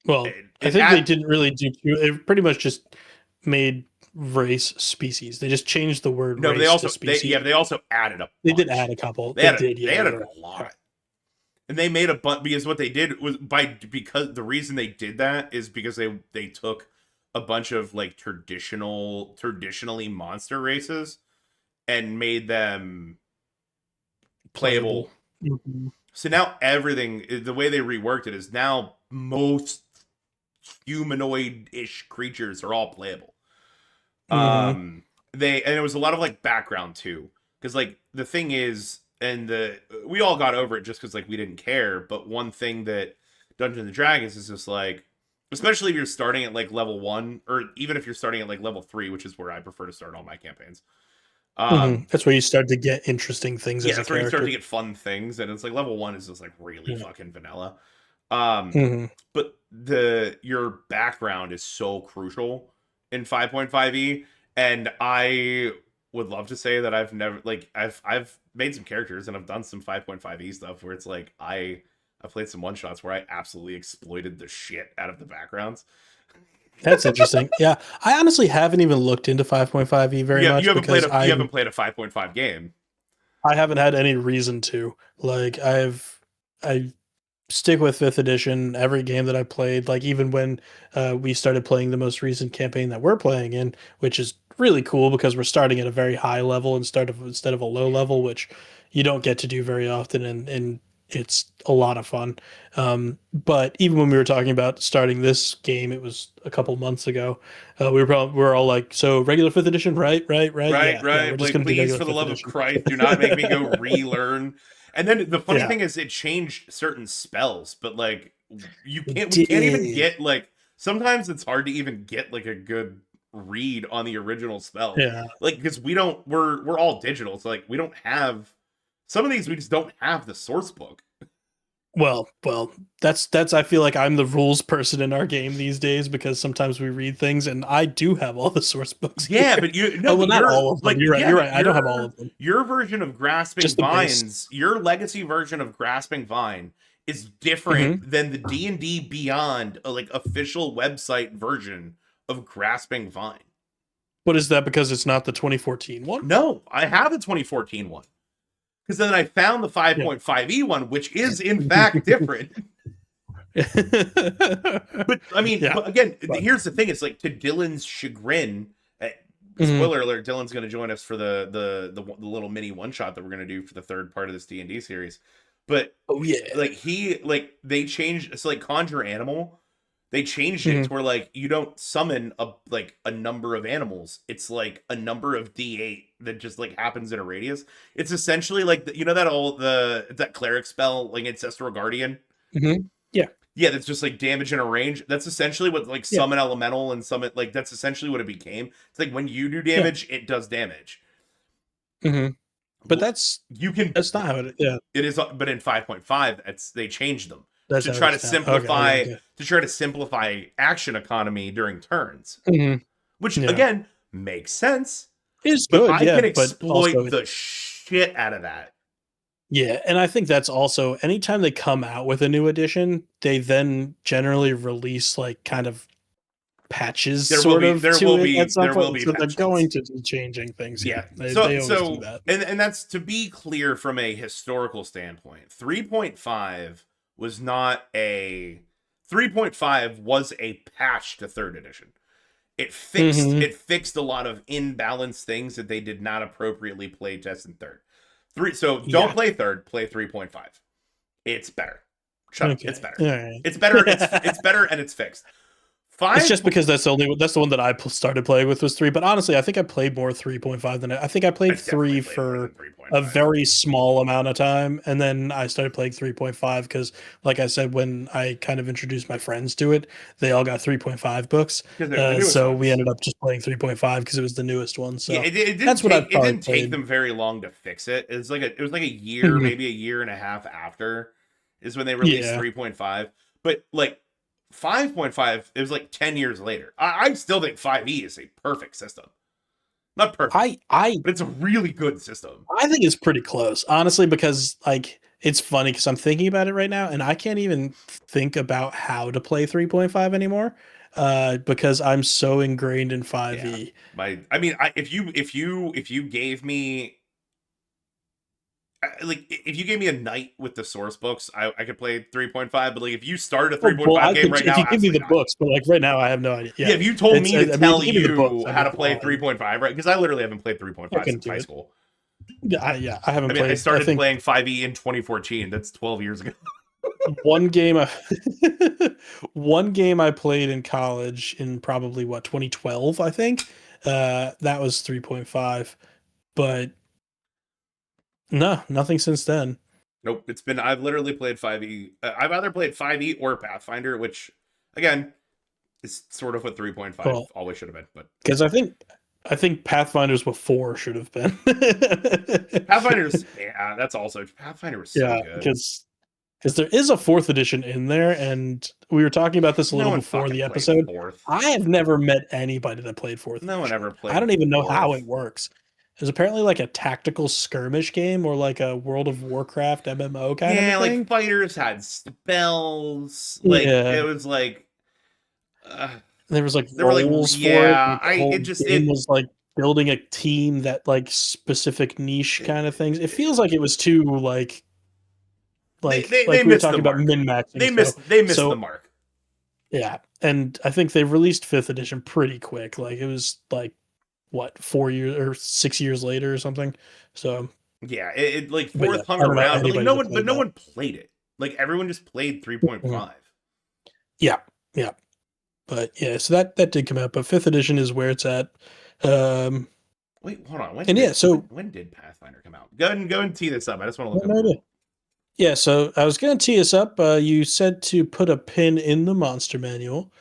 Well, it, I it think they add didn't really do too. It pretty much just made race species. They just changed the word No, but race to species. they also added a They did add bunch. a couple. They did. They Yeah, added you're a right. lot. And they made a bunch because what they did was because the reason they did that is because they took a bunch of like traditionally monster races and made them Playable. playable. Mhm. So now everything, the way they reworked it is now most humanoid-ish creatures are all playable. Mhm. And it was a lot of like background too, because like the thing is, and the we all got over it just because like we didn't care. But one thing that Dungeons and Dragons is just like, especially if you're starting at like level 1, or even if you're starting at like level 3, which is where I prefer to start all my campaigns. Mhm. Um, That's where you start to get interesting things yeah, as a that's where you start to character. get fun things, and it's like level 1 is just like really Yeah. fucking vanilla. Um, Mhm. but the your background is so crucial in 5.5e, and I would love to say that I've never like I've made some characters and I've done some 5.5e stuff where it's like I played some one shots where I absolutely exploited the shit out of the backgrounds. That's interesting. Yeah, I honestly haven't even looked into 5.5e very You much haven't played because a you haven't played a 5.5 game. I haven't had any reason to. Like I stick with fifth edition. Every game that I played, like even when we started playing the most recent campaign that we're playing in, which is really cool because we're starting at a very high level instead of a low level, which you don't get to do very often, and it's a lot of fun. But even when we were talking about starting this game, it was a couple months ago. We were all like, "So regular fifth edition, right? Right? Right? Right, Yeah, yeah. right. We're just Like, gonna do please, regular for the fifth love of edition." Christ, do not make me go relearn. And then the funny Yeah, thing is, it changed certain spells, but like, it we can't even did. get like. Sometimes it's hard to even get like a good read on the original spell, Yeah. like because we don't. We're all digital, so like we don't have some of these. We just don't have the source book. Well, that's. I feel like I'm the rules person in our game these days because sometimes we read things, and I do have all the source books Yeah, here. but you no, Oh well, but not you're all of them. like You're right. yeah, You're but right. I don't have all of them. your version of grasping Just the base. vines, your legacy version of grasping vine is different Hmm. than the D&D Beyond like official website version of grasping vine. What is that? Because it's not the 2014 one. No, I have a 2014 one because then I found the Yeah. 5.5e one, which is in fact different. But I mean, Yeah. but again, But here's the thing: it's like to Dylan's chagrin. mhm. Spoiler alert: Dylan's going to join us for the little mini one shot that we're going to do for the third part of this D&D series. But Oh yeah. they changed. It's like Conjure Animal. They changed it Hmm. to where like you don't summon a number of animals. It's like a number of D8 that just like happens in a radius. It's essentially like you know that all that cleric spell like Ancestral Guardian. Hmm. Yeah. Yeah, that's just like damage in a range. That's essentially what like Yeah. summon elemental and summon like that's essentially what it became. It's like when you do Yeah. damage, it does damage. Hmm. But You can that's not how it. Yeah. it is but in 5.5 it's they changed them That's to how it try to is now. Okay. Okay. simplify Okay. action economy during turns, Hmm. which Yeah. again makes sense, It's but good. I Yeah. can But also exploit the shit out of that. yeah, and I think that's also anytime they come out with a new edition, they then generally release like kind of patches sort of to it at some There will point. be So they're going patches. to be changing things. Yeah, Yeah. they always do that. And that's to be clear from a historical standpoint. 3.5 was not a 3.5 was a patch to third edition. Hmm. It fixed a lot of imbalanced things that they did not appropriately play test in third. Three so don't Yeah. play third, play 3.5. It's better. Shut up. It's Okay. better. All right. It's better. It's better and it's fixed. It's Five just because that's the one that I started playing with was three. But honestly, I think I played more 3.5 than I think I I played definitely three played more for than 3.5. a very small amount of time, and then I started playing 3.5 because, like I said, when I kind of introduced my friends to it, they all got 3.5 books. Because they're the newest So we ones. ended up just playing 3.5 because it was the newest one. Yeah, So that's what I've it probably didn't take played. them very long to fix it. It was like a year, Mhm. maybe a year and a half after is when they released Yeah, 3.5. But like 5.5, it was like 10 years later. I still think 5e is a perfect system. Not perfect, I I but it's a really good system. I think it's pretty close, honestly, because like it's funny because I'm thinking about it right now, and I can't even think about how to play 3.5 anymore, because I'm so ingrained in Yeah. 5e. I mean, if you gave me like if you gave me a night with the source books, I could play 3.5, but like if you started a Well, 3.5 I game could right if now, you give me absolutely the not. books, but like right now, I have no idea. Yeah, Yeah, if you told it's. me to I mean, if tell you give me the books, you I'd how be to play fine. 3.5, right? Because I literally haven't played I 3.5 can since do high it. school. Yeah, I haven't I mean, I played. I started think playing 5e in 2014. That's 12 years ago. one game. One game I played in college in probably what 2012, I think. That was 3.5, but no, nothing since then. Nope, I've literally played 5e. I've either played 5e or Pathfinder, which again is sort of what 3.5 Well, always should have been, but because I think Pathfinder's before should have been. Pathfinder's yeah, that's also Pathfinder was so Yeah, good. because there is a fourth edition in there, and we were talking about this a No little one before fucking the played episode. fourth. I have never met anybody that played fourth No one edition. ever I played don't even know how it fourth. works. It's apparently like a tactical skirmish game or like a World of Warcraft MMO kind of a Yeah, like thing. fighters had spells. Like Yeah, it was like uh, there was like there were like roles for it. yeah, Like the whole it just game it was like building a team that like specific niche kind of things. It feels it, like it was too like They Like we were missed the talking about mark. min maxing. They missed the So mark. yeah, and I think they released fifth edition pretty quick. Like it was like what 4 years or 6 years later or something. So Yeah, it like but yeah, fourth hung I don't know around, but like anybody that played no that. one played it. Like everyone just played Mhm. 3.5. Yeah, yeah, but yeah, so that did come out, but fifth edition is where it's at. Um, Wait, hold on. and yeah, so When did Pathfinder come out? Go and tee this up. I just want to look up no the. idea. Yeah, so I was going to tee us up. You said to put a pin in the monster manual.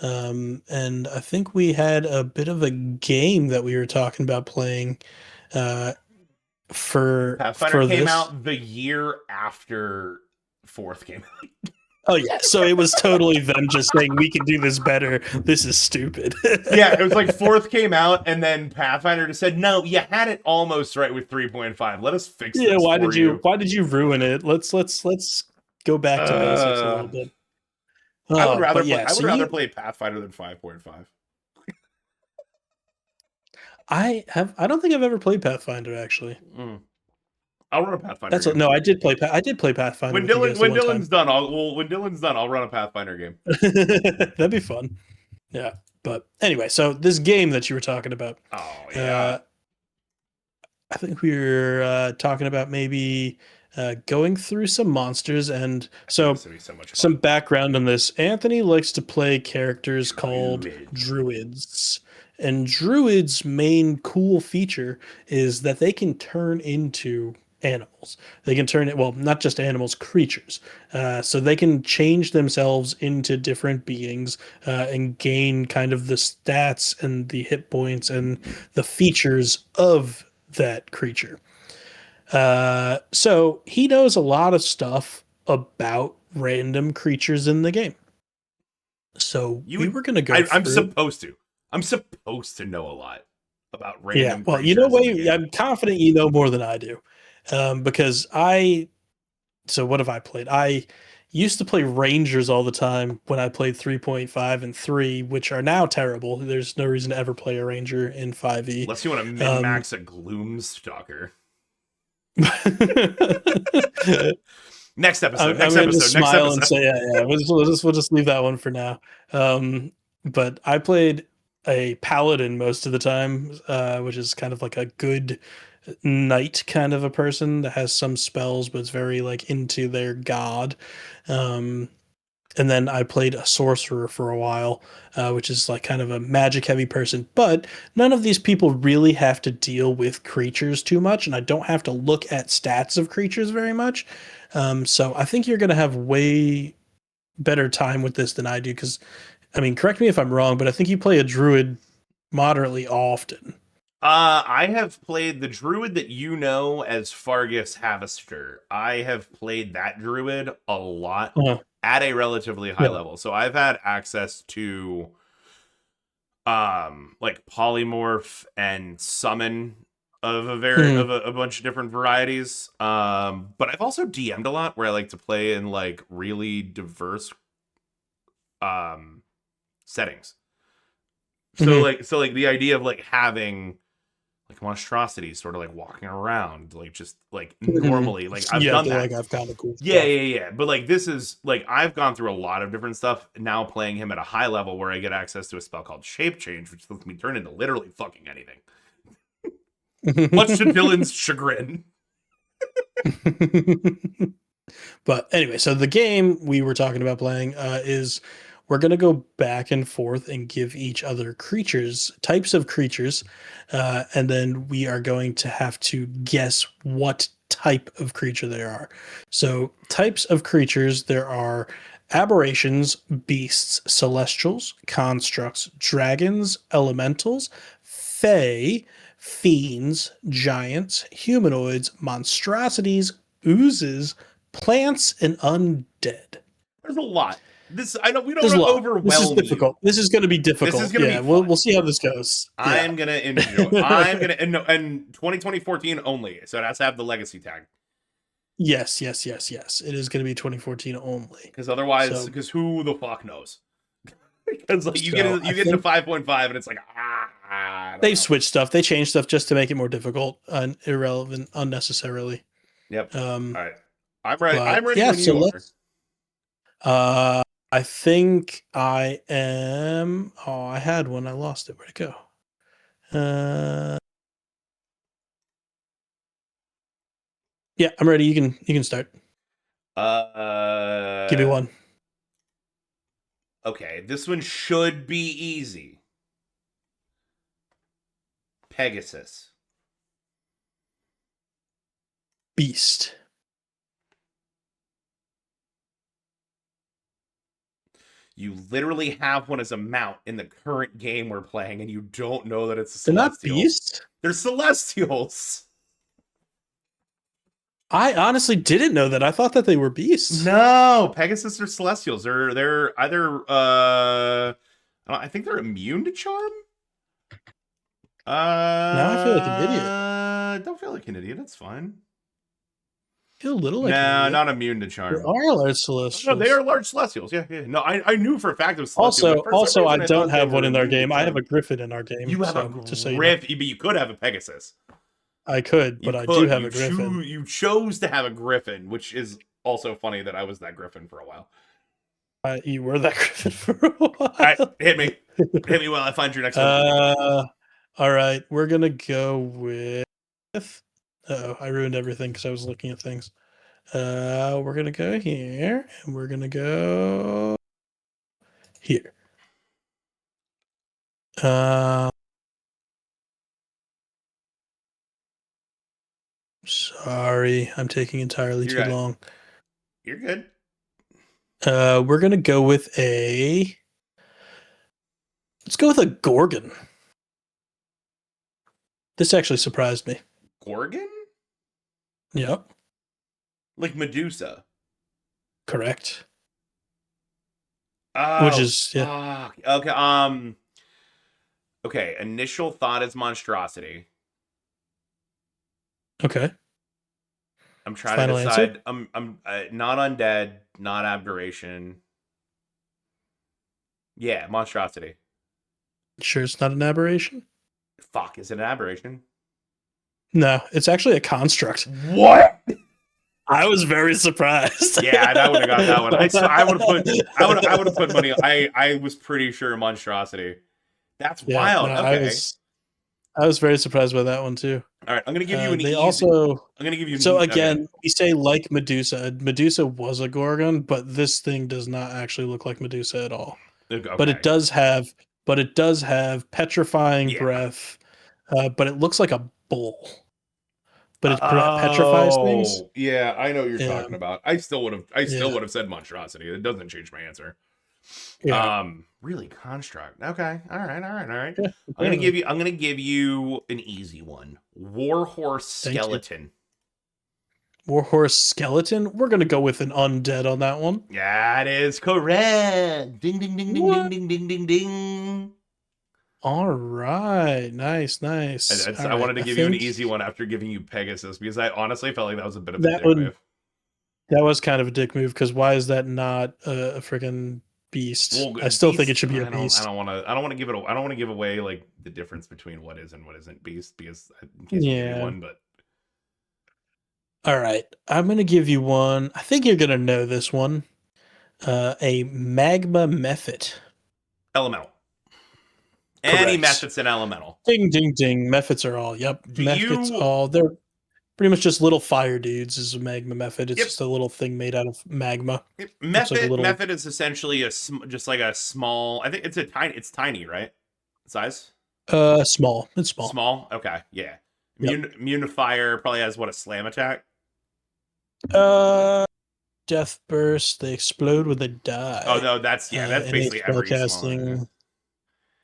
And I think we had a bit of a game that we were talking about playing uh, Pathfinder for came this. out the year after fourth came out. Oh yeah, so it was totally them just saying we can do this better. This is stupid. Yeah, it was like fourth came out, and then Pathfinder just said, "No, you had it almost right with 3.5. Let us fix Yeah, this for you." why did you ruin it? Let's go back to basics a Uh, little bit. But yeah, I so would rather you play Pathfinder than 5.5. I don't think I've ever played Pathfinder actually. Mm. I'll run a Pathfinder That's game. no, I did play Pathfinder with you guys the When one time. Dylan's done, I'll run a Pathfinder game. That'd be fun. Yeah. But anyway, so this game that you were talking about, Oh yeah, uh, I think we were talking about maybe going through some monsters. And dude, so, this would be so much some fun. background on this Anthony likes to play characters called Druid. druids. And druids' main cool feature is that they can turn into animals. They can turn it, well, not just animals, creatures. So they can change themselves into different beings and gain kind of the stats and the hit points and the features of that creature. So he knows a lot of stuff about random creatures in the game. So You we would. were going to go I'm through. supposed to. I'm supposed to know a lot about Yeah, random well, you know creatures what? in the game. I'm confident you know more than I do, because I. So what have I played? I used to play Rangers all the time when I played 3.5 and 3, which are now terrible. There's no reason to ever play a Ranger in 5e. Unless you want to min Um, max a Gloomstalker. I'm, Next episode. I'm Next going to just episode. Next smile and episode. say, yeah. We'll just leave that one for now. But I played a paladin most of the time, which is kind of like a good knight kind of a person that has some spells, but it's very like into their god. Um, and then I played a sorcerer for a while, which is like kind of a magic heavy person. But none of these people really have to deal with creatures too much, and I don't have to look at stats of creatures very much. So I think you're going to have way better time with this than I do. Because I mean, correct me if I'm wrong, but I think you play a druid moderately often. I have played the druid that you know as Fargus Havister. I have played that druid a lot Uh, at a relatively high yeah. level. So I've had access to like polymorph and summon of Mhm. a bunch of different varieties. But I've also DM'd a lot where I like to play in like really diverse settings. Mhm. So like the idea of like having like monstrosities sort of like walking around like just like Mhm. normally, like I've Yeah, done they that. like have kind of cool Yeah, stuff. yeah, yeah. But like this is like I've gone through a lot of different stuff now playing him at a high level where I get access to a spell called Shape Change, which lets me turn into literally fucking anything. Much to Dylan's chagrin. But anyway, so the game we were talking about playing is we're going to go back and forth and give each other creatures, types of creatures, and then we are going to have to guess what type of creature they are. So, types of creatures there are aberrations, beasts, celestials, constructs, dragons, elementals, fae, fiends, giants, humanoids, monstrosities, oozes, plants, and undead. There's a lot. This I don't we don't There's a want to lot. This is overwhelm you. difficult. This is going to be This is difficult. gonna be Yeah, fun. we'll see how this goes. Yeah. I'm gonna enjoy. I'm gonna and 2014 only, so it has to have the legacy tag. Yes. It is going to be 2014 only. Because otherwise, So, because who the fuck knows? Because like so I you get into think 5.5 and it's like I don't they've know. switched stuff. They changed stuff just to make it more difficult and irrelevant unnecessarily. Yep. Um, All right. I'm ready. But I'm ready yeah, when so you are. let's. I think I am. Oh, I had one. I lost it. Where'd it go? Yeah, I'm ready. You can start. Give me Uh, one. okay. This one should be easy. Pegasus. Beast. You literally have one as a mount in the current game we're playing, and you don't know that it's a They're not celestial. beasts. They're celestials. I honestly didn't know that. I thought that they were beasts. No, Pegasus are celestials. They're either I think they're immune to charm. Now I feel like an idiot. Don't feel like an idiot. That's fine. I feel a little like an Nah, idiot. not immune to They charm. are large Oh, no, they celestials. are large celestials. Yeah, yeah. No, I knew for a fact it was celestial, Also, but for some also, I reason I don't thought they have one were in our immune to game. I have a charm. griffin in our game. You have a So just so you know, griff, but you could have a Pegasus. I could, You but I do could. have a griffin. You chose to have a griffin, which is also funny that I was that griffin for a while. You were that griffin for a All right, while. hit me. Hit me while I find your next one. All right, we're gonna go with. Oh, I ruined everything because I was looking at things. We're gonna go here, and we're gonna go here. Uh, Sorry, I'm taking entirely You're too good. long. You're good. We're gonna go with a. Let's go with a Gorgon. This actually surprised me. Gorgon? Yep, Like Medusa. correct. Which Oh is yeah. fuck. Okay. Okay. Initial thought is monstrosity. Okay. I'm trying to Final answer. decide. I'm not undead, not aberration. Yeah, monstrosity. Sure, it's not an aberration. Fuck, is it an aberration? No, it's actually a construct. What? I was very surprised. Yeah, I would have got that one. I would have put. I would have put money. I was pretty sure monstrosity. That's Yeah, no, wild. I Okay. was I was very surprised by that one too. All right. I'm gonna give you an They easy. also I'm gonna give you an so easy. Okay. again we say like Medusa. Medusa was a Gorgon, but this thing does not actually look like Medusa at all. But it Okay. does have petrifying Yeah. breath. But it looks like a bull. But it petrifies things. Oh, yeah, I know what you're Yeah, talking about. I still would have. I still yeah, would have said monstrosity. It doesn't change my answer. yeah. Really construct. Okay, all right, all right, all right. Yeah, apparently. I'm gonna give you an easy one. Warhorse Thank you. skeleton. Warhorse skeleton. We're gonna go with an undead on that one. That is correct. Ding, ding, ding, ding, ding, What? ding, ding, ding, ding. All right. Nice, nice. All I right. wanted to I give you an think easy one after giving you Pegasus because I honestly felt like that was a bit of a that dick one move. that was kind of a dick move because why is that not a freaking beast? Well, I still think it Beast. should be a I beast. don't want to. I don't want to give it. I don't want to give away like the difference between what is and what isn't Beast because in case you give me Yeah. one, but All right. I'm gonna give you one. I think you're gonna know this one. A magma mephit. elemental. Any Correct. method's an elemental. Ding ding ding. Mephits are all. Yep. Do Mephits you? all. They're pretty much just little fire dudes. Is a magma mephit. It's Yep. just a little thing made out of magma. Looks like a Method. little Method is essentially just like a small. I think it's a tiny. It's tiny, right? Size. small. It's small. Small. Okay. Yeah. Yep. Immune to fire. Probably has what, a slam attack. Uh Death burst, they explode when they Oh die. no, that's that's Innate basically every small. spellcasting.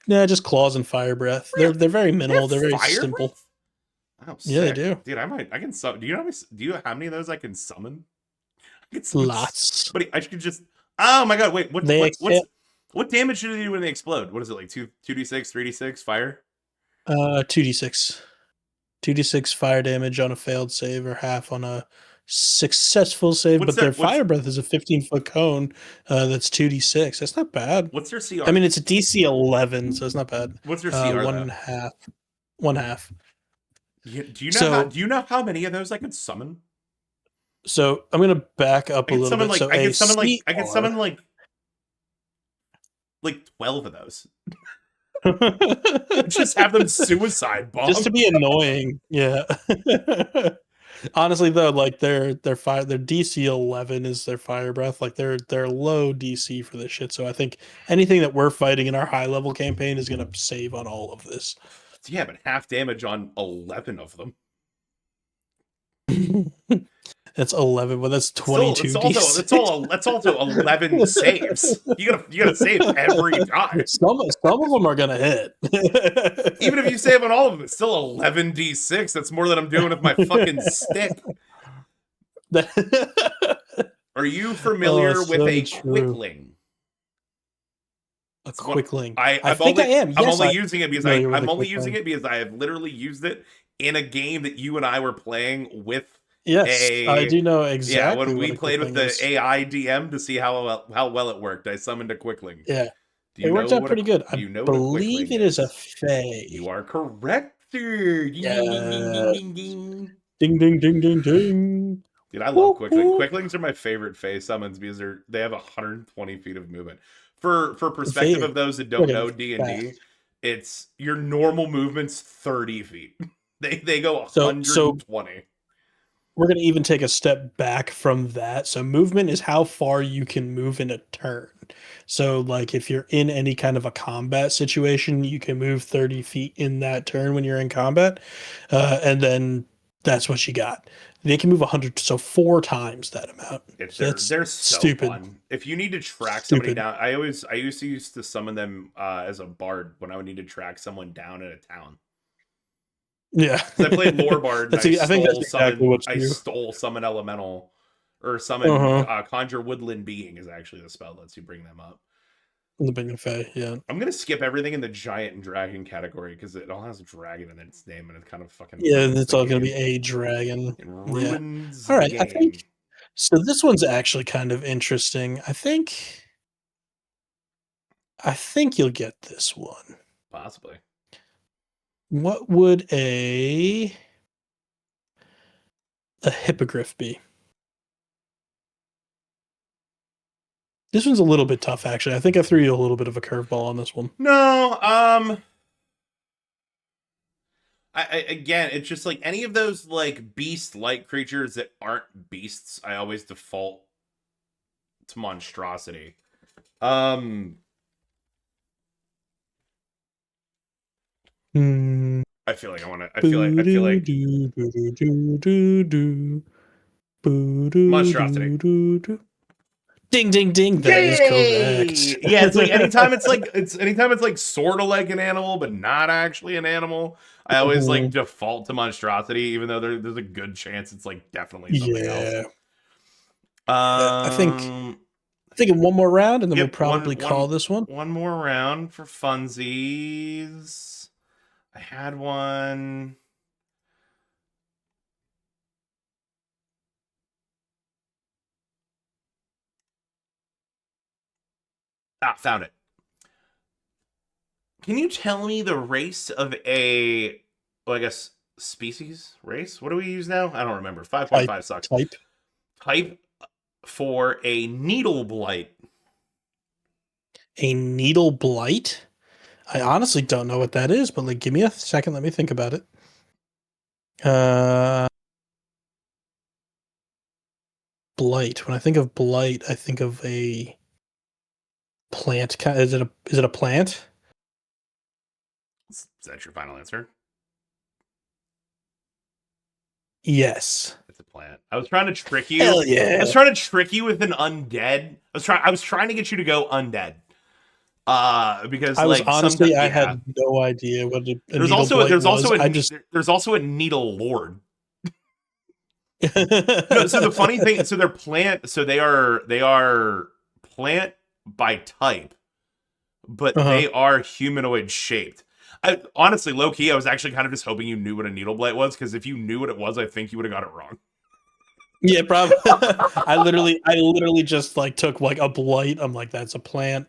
Yeah, just claws and fire breath. Really? They're very They have minimal. They're very fire simple. breath? Oh, Yeah, they sick, do. dude. I can summon. Do you know do you how many of those I can summon? I can summon Lots. but I could just. Oh my god! Wait, They exhale what damage do they do when they explode? What is it like? 2d6, 3d6 fire? 2d6. 2d6 fire damage on a failed save or half on a successful save, What's but their their fire breath is a 15-foot cone. That's 2d6. That's not bad. what's their CR? I mean, it's a DC 11, so it's not bad. What's their CR One though? and a half. One half. Do you know So how many of those I could summon? So I'm gonna back up I a could little summon bit. like So a I could summon CR. like 12 of those. Just have them suicide Just to bomb. be annoying, yeah. Honestly, though, like their DC 11 is their fire breath. Like they're low DC for this shit. So I think anything that we're fighting in our high level campaign is gonna save on all of this. Yeah, but half damage on 11 of them. That's 11, but that's Still, 22 D6. that's also 11 saves. You gotta save every time. Some of them are gonna hit. Even if you save on all of them, it's still 11d6. That's more than I'm doing with my fucking stick. Are you Oh, familiar with so a true. quickling? A It's one quickling. I think I am. I'm Yes, only I'm using it because familiar with I'm a only using quickling. it because I have literally used it in a game that you and I were playing with Yes, I a do know yeah, when exactly what we a played with quickling the is. AI DM to see how well it worked. I summoned a quickling. Yeah, Do it you worked know out what a pretty good. do I you know what a believe quickling it is a is? Fey. You are correct, sir. Ding ding ding ding ding Yeah. ding ding. Ding ding ding ding ding. Dude, I love Whoop quickling. whoop. Quicklings are my favorite phase summons because they have 120 feet of movement. For perspective They of those that don't fucking know D&D, fast. it's your normal movement's 30 feet. They go So 120. we're going to even take a step back from that. So movement is how far you can move in a turn. So like if you're in any kind of a combat situation, you can move 30 feet in that turn when you're in combat. And then that's what you got. They can move 100, so four times that amount. So that's They're so stupid. fun. If you need to track somebody Stupid. down, I used to summon them as a bard when I would need to track someone down in a town. Yeah. Because I played Lore Bard and I think that's exactly what I you do. stole summon elemental or summon Uh-huh. conjure woodland being is actually the spell that lets you bring them up. The Big Fae, yeah. I'm gonna skip everything in the giant and dragon category because it all has dragon in its name and it kind of fucking Yeah, ruins it's the all gonna be game. a dragon. It Yeah. ruins All the right. I think game. so. This one's actually kind of interesting. I think you'll get this one. Possibly. What would a hippogriff be? This one's a little bit tough, actually. I think I threw you a little bit of a curveball on this one. No, again, it's just like any of those like beast-like creatures that aren't beasts. I always default to monstrosity. Um, Hmm. I feel like I want to. I Boo feel doo like doo doo doo doo doo. Boo doo monstrosity. doo doo doo. Ding ding ding. That is correct. Yay! Yeah, it's like anytime it's like sort of like an animal, but not actually an animal. I always like Mhm. default to monstrosity, even though there's a good chance it's like definitely something else. Yeah. Yeah. Um, I think in one more round, and then we'll yep, probably call this one. one more round for funsies. I had one. Ah, found it. Can you tell me the race of a, well, I guess species race? What do we use now? I don't remember. Type 5.5 sucks. type Type for a needle blight. a needle blight. I honestly don't know what that is, but like, give me a second. Let me think about it. Uh, blight. When I think of blight, I think of a plant. Is it a plant? Is that your final answer? Yes. It's a plant. I was trying to trick you. Hell yeah. I was trying to trick you with an undead. I was trying to get you to go undead. Because I was like sometimes, honestly, I yeah. had no idea what a needle blight was. There's also a needle lord. No, so the funny thing, I so they're plant, so they are plant by type, but uh-huh. they are humanoid shaped. I honestly, low key, I was actually kind of just hoping you knew what a needle blight was, because if you knew what it was, I think you would have got it wrong. Yeah, probably. I literally just like took like a blight. I'm like, that's a plant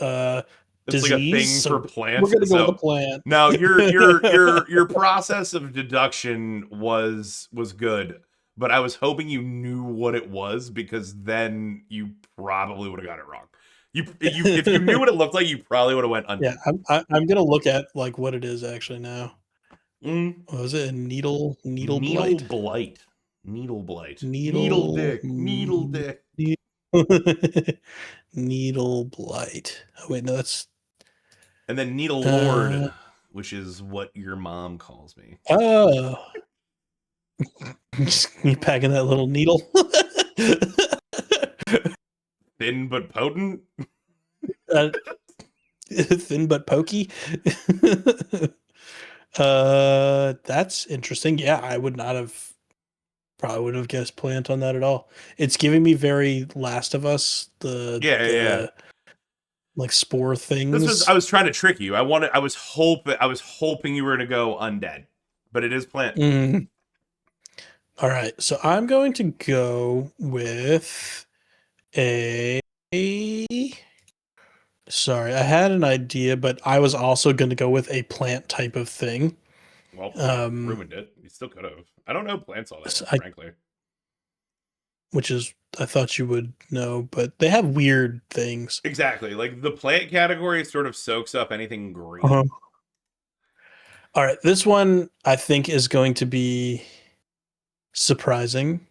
uh It's like a disease. thing for So we're plant. gonna go with the So plant. now your process of deduction was good, but I was hoping you knew what it was because then you probably would have got it wrong. You if you knew what it looked like, you probably would have went Yeah, undead. I'm gonna look at like what it is actually now. Mm. What was it? A needle Needle blight? blight. Needle blight. Needle Needle dick. Needle dick. ne- needle blight. Oh wait, no, that's And then Needle Lord, uh which is what your mom calls me. oh. Just you packing that little needle. Thin but potent. uh, thin but pokey. That's interesting. Yeah, I would not have probably would have guessed plant on that at all. It's giving me very Last of Us, Yeah, yeah, yeah. the like spore This was I things. was trying to trick you. I was hoping you were gonna go undead. But it is plant. Mm. All right, so I'm going to go with a. Sorry, I had an idea, but I was also going to go with a plant type of thing. Well, you Um, ruined it. You still could have. I don't know plants all that so well, I, frankly. which is I thought you would know, but they have weird things. Exactly. Like the plant category sort of soaks up anything Uh-huh. green. All right, this one I think is going to be surprising.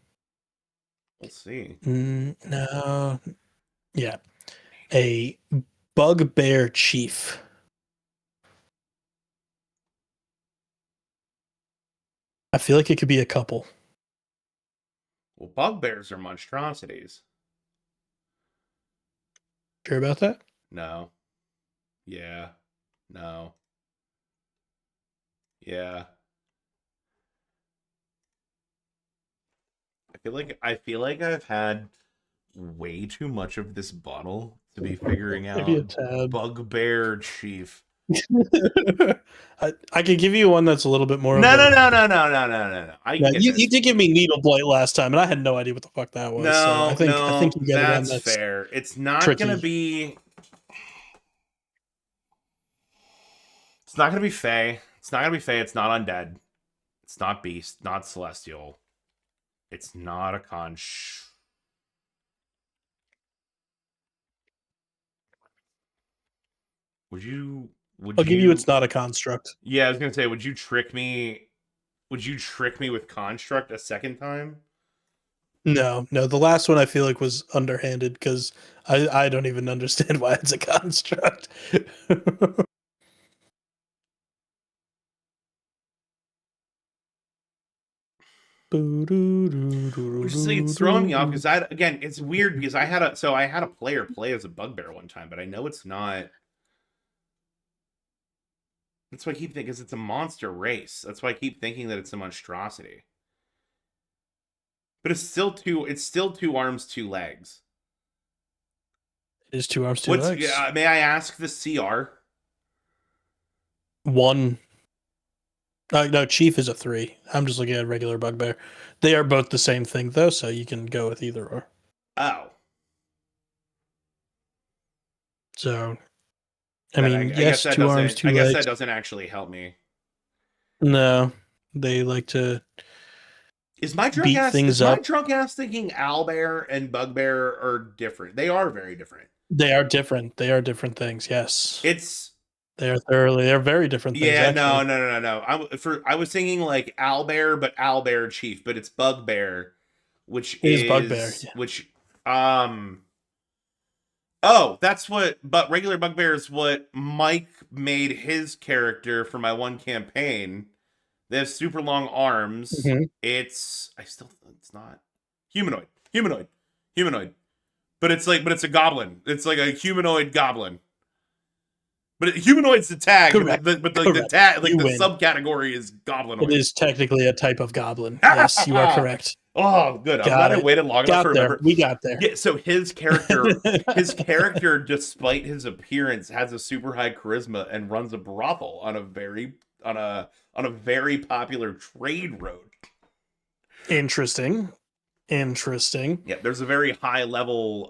We'll see. No, yeah, a bugbear chief. I feel like it could be a couple. Well, bugbears are monstrosities. Sure about that? No. Yeah. No. Yeah. I feel like I've had way too much of this bottle to be figuring Maybe a out tad. bugbear chief. I could give you one that's a little bit more of No, no, a. no, no, no, no, no, no, no. I Now, can get you this. did give me needle blight last time, and I had no idea what the fuck that was. So No, I think no, you got one that's that's fair. It's not gonna tricky. be. It's not gonna be Fey. It's not gonna be Fey. It's not undead. It's not beast. Not celestial. It's not a conch. Would you? Would I'll give you you? it's not a construct. Yeah, I was gonna say. Would you trick me? Would you trick me with construct a second time? No, no, the last one I feel like was underhanded because I don't even understand why it's a construct. I'm just saying it's throwing me off because I again it's weird because I had a player play as a bugbear one time, but I know it's not. That's why I keep thinking because it's a monster race. That's why I keep thinking that it's a monstrosity. But it's still two arms, two legs. It is two arms, two What's legs. may I ask the CR? One. No, chief is a three. I'm just looking at regular bugbear. They are both the same thing though, so you can go with either or. Oh, So I then mean, I guess yes, two arms, I two guess that legs. doesn't actually help me. No, they like to beat Is things my up. drunk ass thinking owlbear and bugbear are different? They are very different. They are different. They are different things. Yes, It's they are thoroughly. They're very different things, yeah, actually. no. I was thinking like owlbear, but owlbear chief, but it's bugbear, It is bugbear. Yeah. which um oh, that's what but regular bugbear is what Mike made his character for my one campaign. They have super long arms. Mm-hmm. It's not humanoid. Humanoid. But it's a goblin. It's like a humanoid goblin. But humanoid's the tag, Correct. the Correct. tag like You the win. subcategory is It goblinoid. is technically a type of goblin. Yes, you are correct. Oh, good. I'm Got glad I it. waited long enough to Got there. remember. We got there. Yeah, so his character, despite his appearance, has a super high charisma and runs a brothel on a very popular trade road. Interesting. Interesting. Yeah, there's a very high level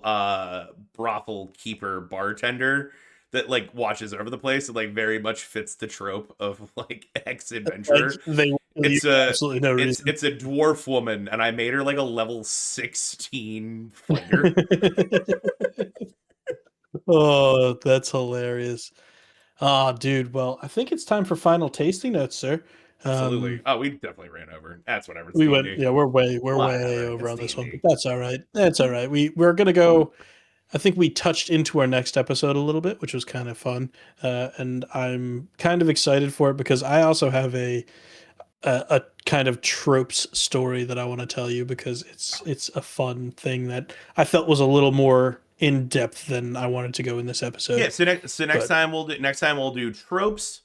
brothel keeper bartender that like watches over the place and like very much fits the trope of like ex Like adventurer. It's a absolutely no reason. it's a dwarf woman, and I made her like a level 16 fighter. Oh, that's hilarious. Ah, dude. Well, I think it's time for final tasting notes, sir. Absolutely. Um, Oh, we definitely ran over. That's whatever. It's we D and went, D. yeah, we're way Whatever. over It's on D this and one, but D. that's all right. That's all right. We're gonna go. I think we touched into our next episode a little bit, which was kind of fun, and I'm kind of excited for it because I also have a kind of tropes story that I want to tell you because it's a fun thing that I felt was a little more in depth than I wanted to go in this Yeah. episode. So next But time we'll do tropes.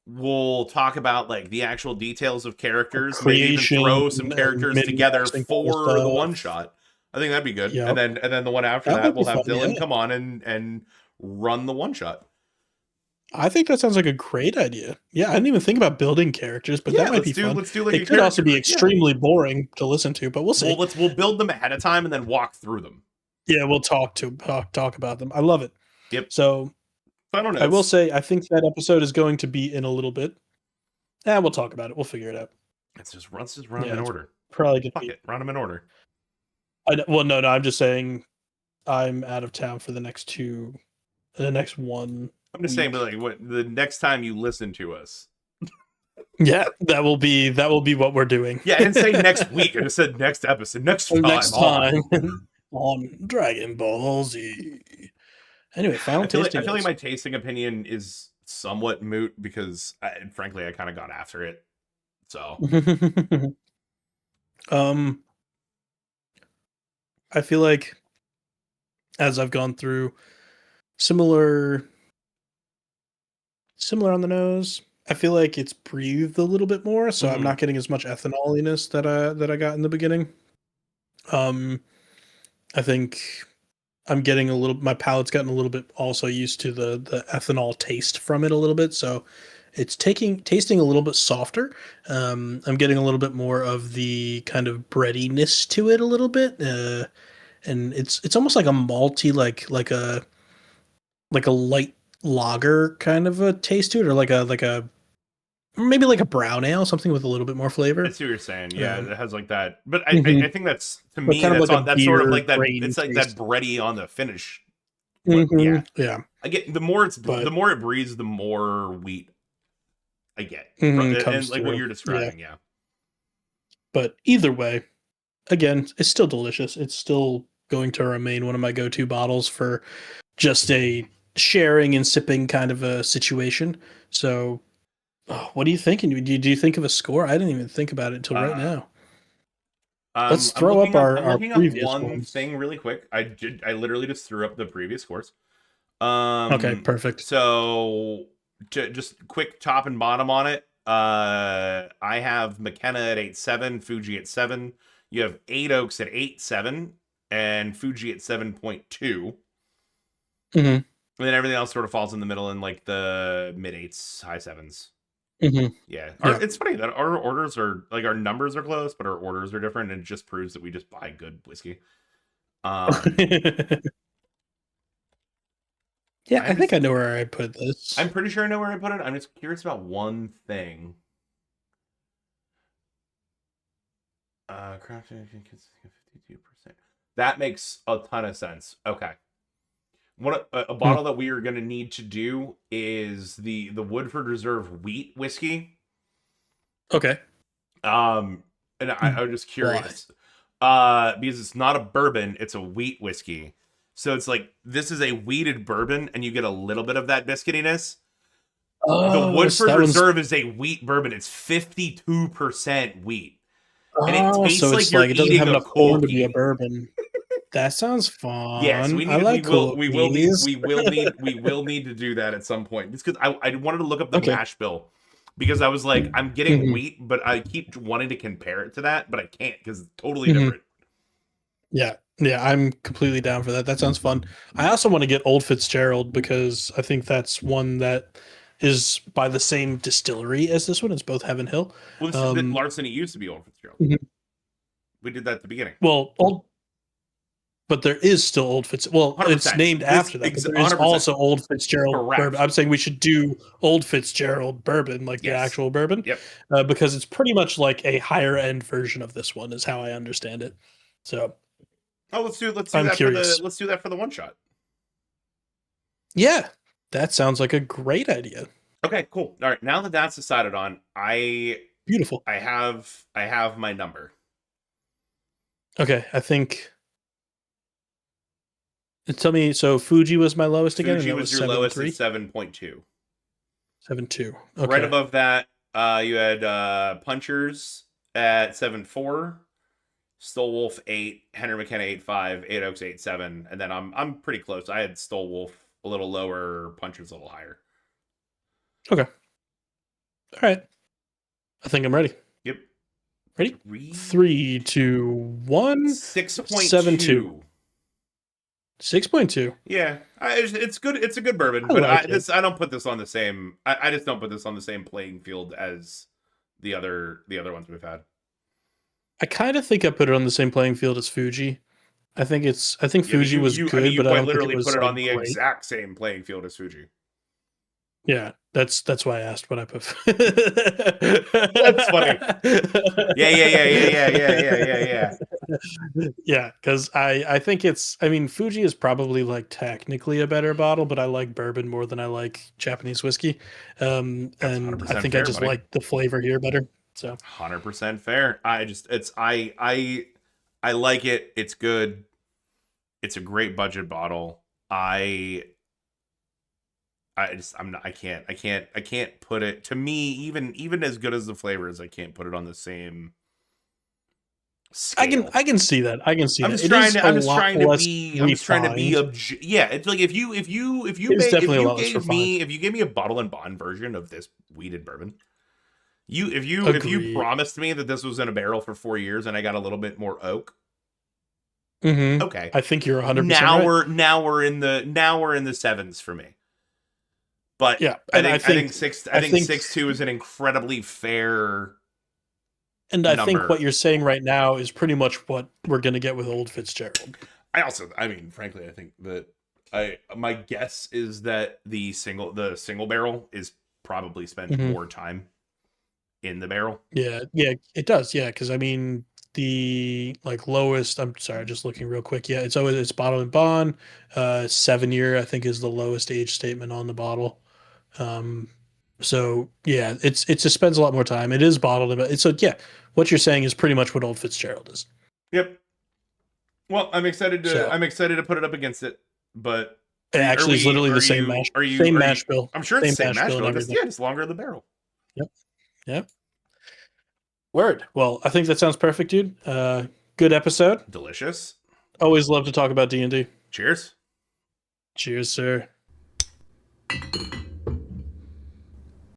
We'll talk about like the actual details of characters. Maybe even creation throw some and characters mini together bossing kind of for the one stuff. shot. I think that'd be good. Yep, And then the one after that that, might be we'll have fun. Yeah, Dylan come on and run the one shot. I think that sounds like a great idea. Yeah, I didn't even think about building characters, but that Yeah, might be fun. let's do like a It could also be character. Yeah. extremely boring to listen to, but we'll see. We'll build them ahead of time and then walk through them. Yeah, we'll talk about them. I love it. Yep. So Final I will notes. say, I think that episode is going to be in a little bit. We'll talk about it. We'll figure it out. Let's just run them Yeah, in it's order. probably gonna Fuck be. it, run them in order. Well, no. I'm just saying, I'm out of town for the next one I'm just saying, but week. like, what the next time you listen to us? Yeah, that will be what we're doing. Yeah, I didn't say next week. I just said next episode, next time Next on. time on Dragon Ball Z. Anyway, final I tasting feel like notes. my tasting opinion is somewhat moot because, frankly, I kind of got after it. So um, I feel like as I've gone through similar similar on the nose. I feel like it's breathed a little bit more, so I'm mhm. not getting as much ethanoliness that I got in the beginning. Um, I think I'm getting a little. My palate's gotten a little bit also used to the ethanol taste from it a little bit, so it's tasting a little bit softer. I'm getting a little bit more of the kind of breadiness to it a little bit, and it's almost like a malty, like a light lager kind of a taste to it, or like a maybe like a brown ale, something with a little bit more I flavor. see what you're saying. Yeah, Um, it has like that, but I mhm. think that's to But me kind of like a that's sort of beer like that. grain It's like that taste. bready on the finish. What? Yeah, Yeah, I get the but more it breathes, the more wheat I get, and comes like what through. you're Yeah, describing. Yeah. but either way, again, it's still delicious. It's still going to remain one of my go-to bottles for just a sharing and sipping kind of a situation. So, what are you thinking? Do you think of a score? I didn't even think about it until right Uh, now. Let's throw up I'm our looking up previous one ones. thing really quick. I literally just threw up the previous scores. Okay, perfect. So just quick top and bottom on it. I have McKenna at 8.7, Fuji at 7. You have 8 Oaks at 8.7, and Fuji at 7.2. Hmm. And then everything else sort of falls in the middle in like the mid eights, high sevens. Hmm. Yeah, Yeah. it's funny that our orders are like our numbers are close, but our orders are different, and it just proves that we just buy good whiskey. Um, Yeah, I I'm think just I know where I put this. I'm pretty sure I know where I put it. I'm just curious about one thing. Crafting 52%. That makes a ton of sense. Okay. A Hmm. bottle that we are going to need to do is the Woodford Reserve wheat whiskey. Okay. Um, and I was just Why? curious, because it's not a bourbon, it's a wheat whiskey. So it's like this is a wheated bourbon, and you get a little bit of that biscuitiness. The Oh, so Woodford that one's Reserve is a wheat bourbon. It's 52% wheat, and it oh, tastes so like it's you're like it doesn't eating have a enough corn to be a cookie. bourbon. That sounds Yeah, so fun. I like cookies. we will need to do that at some point. Just because I wanted to look up the Okay. mash bill because I was like I'm getting Hmm. wheat, but I keep wanting to compare it to that, but I can't because it's totally Hmm. different. Yeah. Yeah, I'm completely down for that. That sounds fun. I also want to get Old Fitzgerald because I think that's one that is by the same distillery as this one. It's both Heaven Hill. Well, Um, Larceny used to be Old Fitzgerald. mhm. We did that at the beginning. Well, old. but there is still Old Fitzgerald. Well, it's 100%. named This after that, but there is 100%. also Old Fitzgerald bourbon. Correct. I'm saying we should do Old Fitzgerald bourbon, like the Yes. actual bourbon, Yep. because it's pretty much like a higher end version of this one, is how I understand it. So Oh, let's do I'm that for the curious. one shot. Yeah, that sounds like a great idea. Okay, cool. All right, now that that's decided on, Beautiful. I have my number. Okay, I think. Tell me. So Fuji was my lowest again, and Fuji that was was your lowest at 7.3, 7.2. 7.2. Right Okay. above that, you had Punchers at 7.4, Stolwolf 8, Henry McKenna 8.5, 8 Oaks 8.7, and then I'm pretty close. I had Stolwolf a little lower, Punchers a little higher. Okay. All right. I think I'm ready. Yep. Ready? 3, 2, 1. 7.2. 6.2. 6.2. Yeah, it's good. It's a good bourbon, I but like it. I don't put this on the same. I just don't put this on the same playing field as the other ones we've had. I kind of think I put it on the same playing field as Fuji. I think Yeah, but Fuji was good, you but I quite don't think it literally put was it like on the great. exact same playing field as Fuji. Yeah, that's why I asked what I put. That's funny. Yeah. Yeah, because I think I mean Fuji is probably like technically a better bottle, but I like bourbon more than I like Japanese whiskey, That's and I 100% think I fair, just buddy. like the flavor here better. So 100% fair. I like it. It's good. It's a great budget bottle. I can't put it, to me, even as good as the flavor is, I can't put it on the same scale. I can see that. I can see I'm that. just It trying is to a lot less refined. yeah, it's like It is definitely a lot less refined. if you gave me a bottle and bond version of this weeded bourbon, if you Agreed. promised me that this was in a barrel for 4 years and I got a little bit more oak, okay. I think you're 100% right. Now we're in the sevens for me. But Yeah, and I think 6.2 is an incredibly fair and I think what number. you're saying right now is pretty much what we're going to get with Old Fitzgerald. I mean, frankly, I think that my guess is that the single barrel is probably spent Mhm. more time in the barrel. Yeah, it does. Yeah, because I mean the like lowest. I'm sorry, just looking real quick. Yeah, it's bottled and bond. 7 year, I think, is the lowest age statement on the bottle. Um, so yeah, it just spends a lot more time. It is bottled, but it's so yeah. What you're saying is pretty much what Old Fitzgerald is. Yep. Well, So I'm excited to put it up against it, but it actually is literally the same are you mash bill, I'm sure it's same the same mash mash bill and bill, everything. just longer in the barrel. Yep. Yep. Word. Well, I think that sounds perfect, dude. Good episode. Delicious. Always love to talk about D&D. Cheers. Cheers, sir.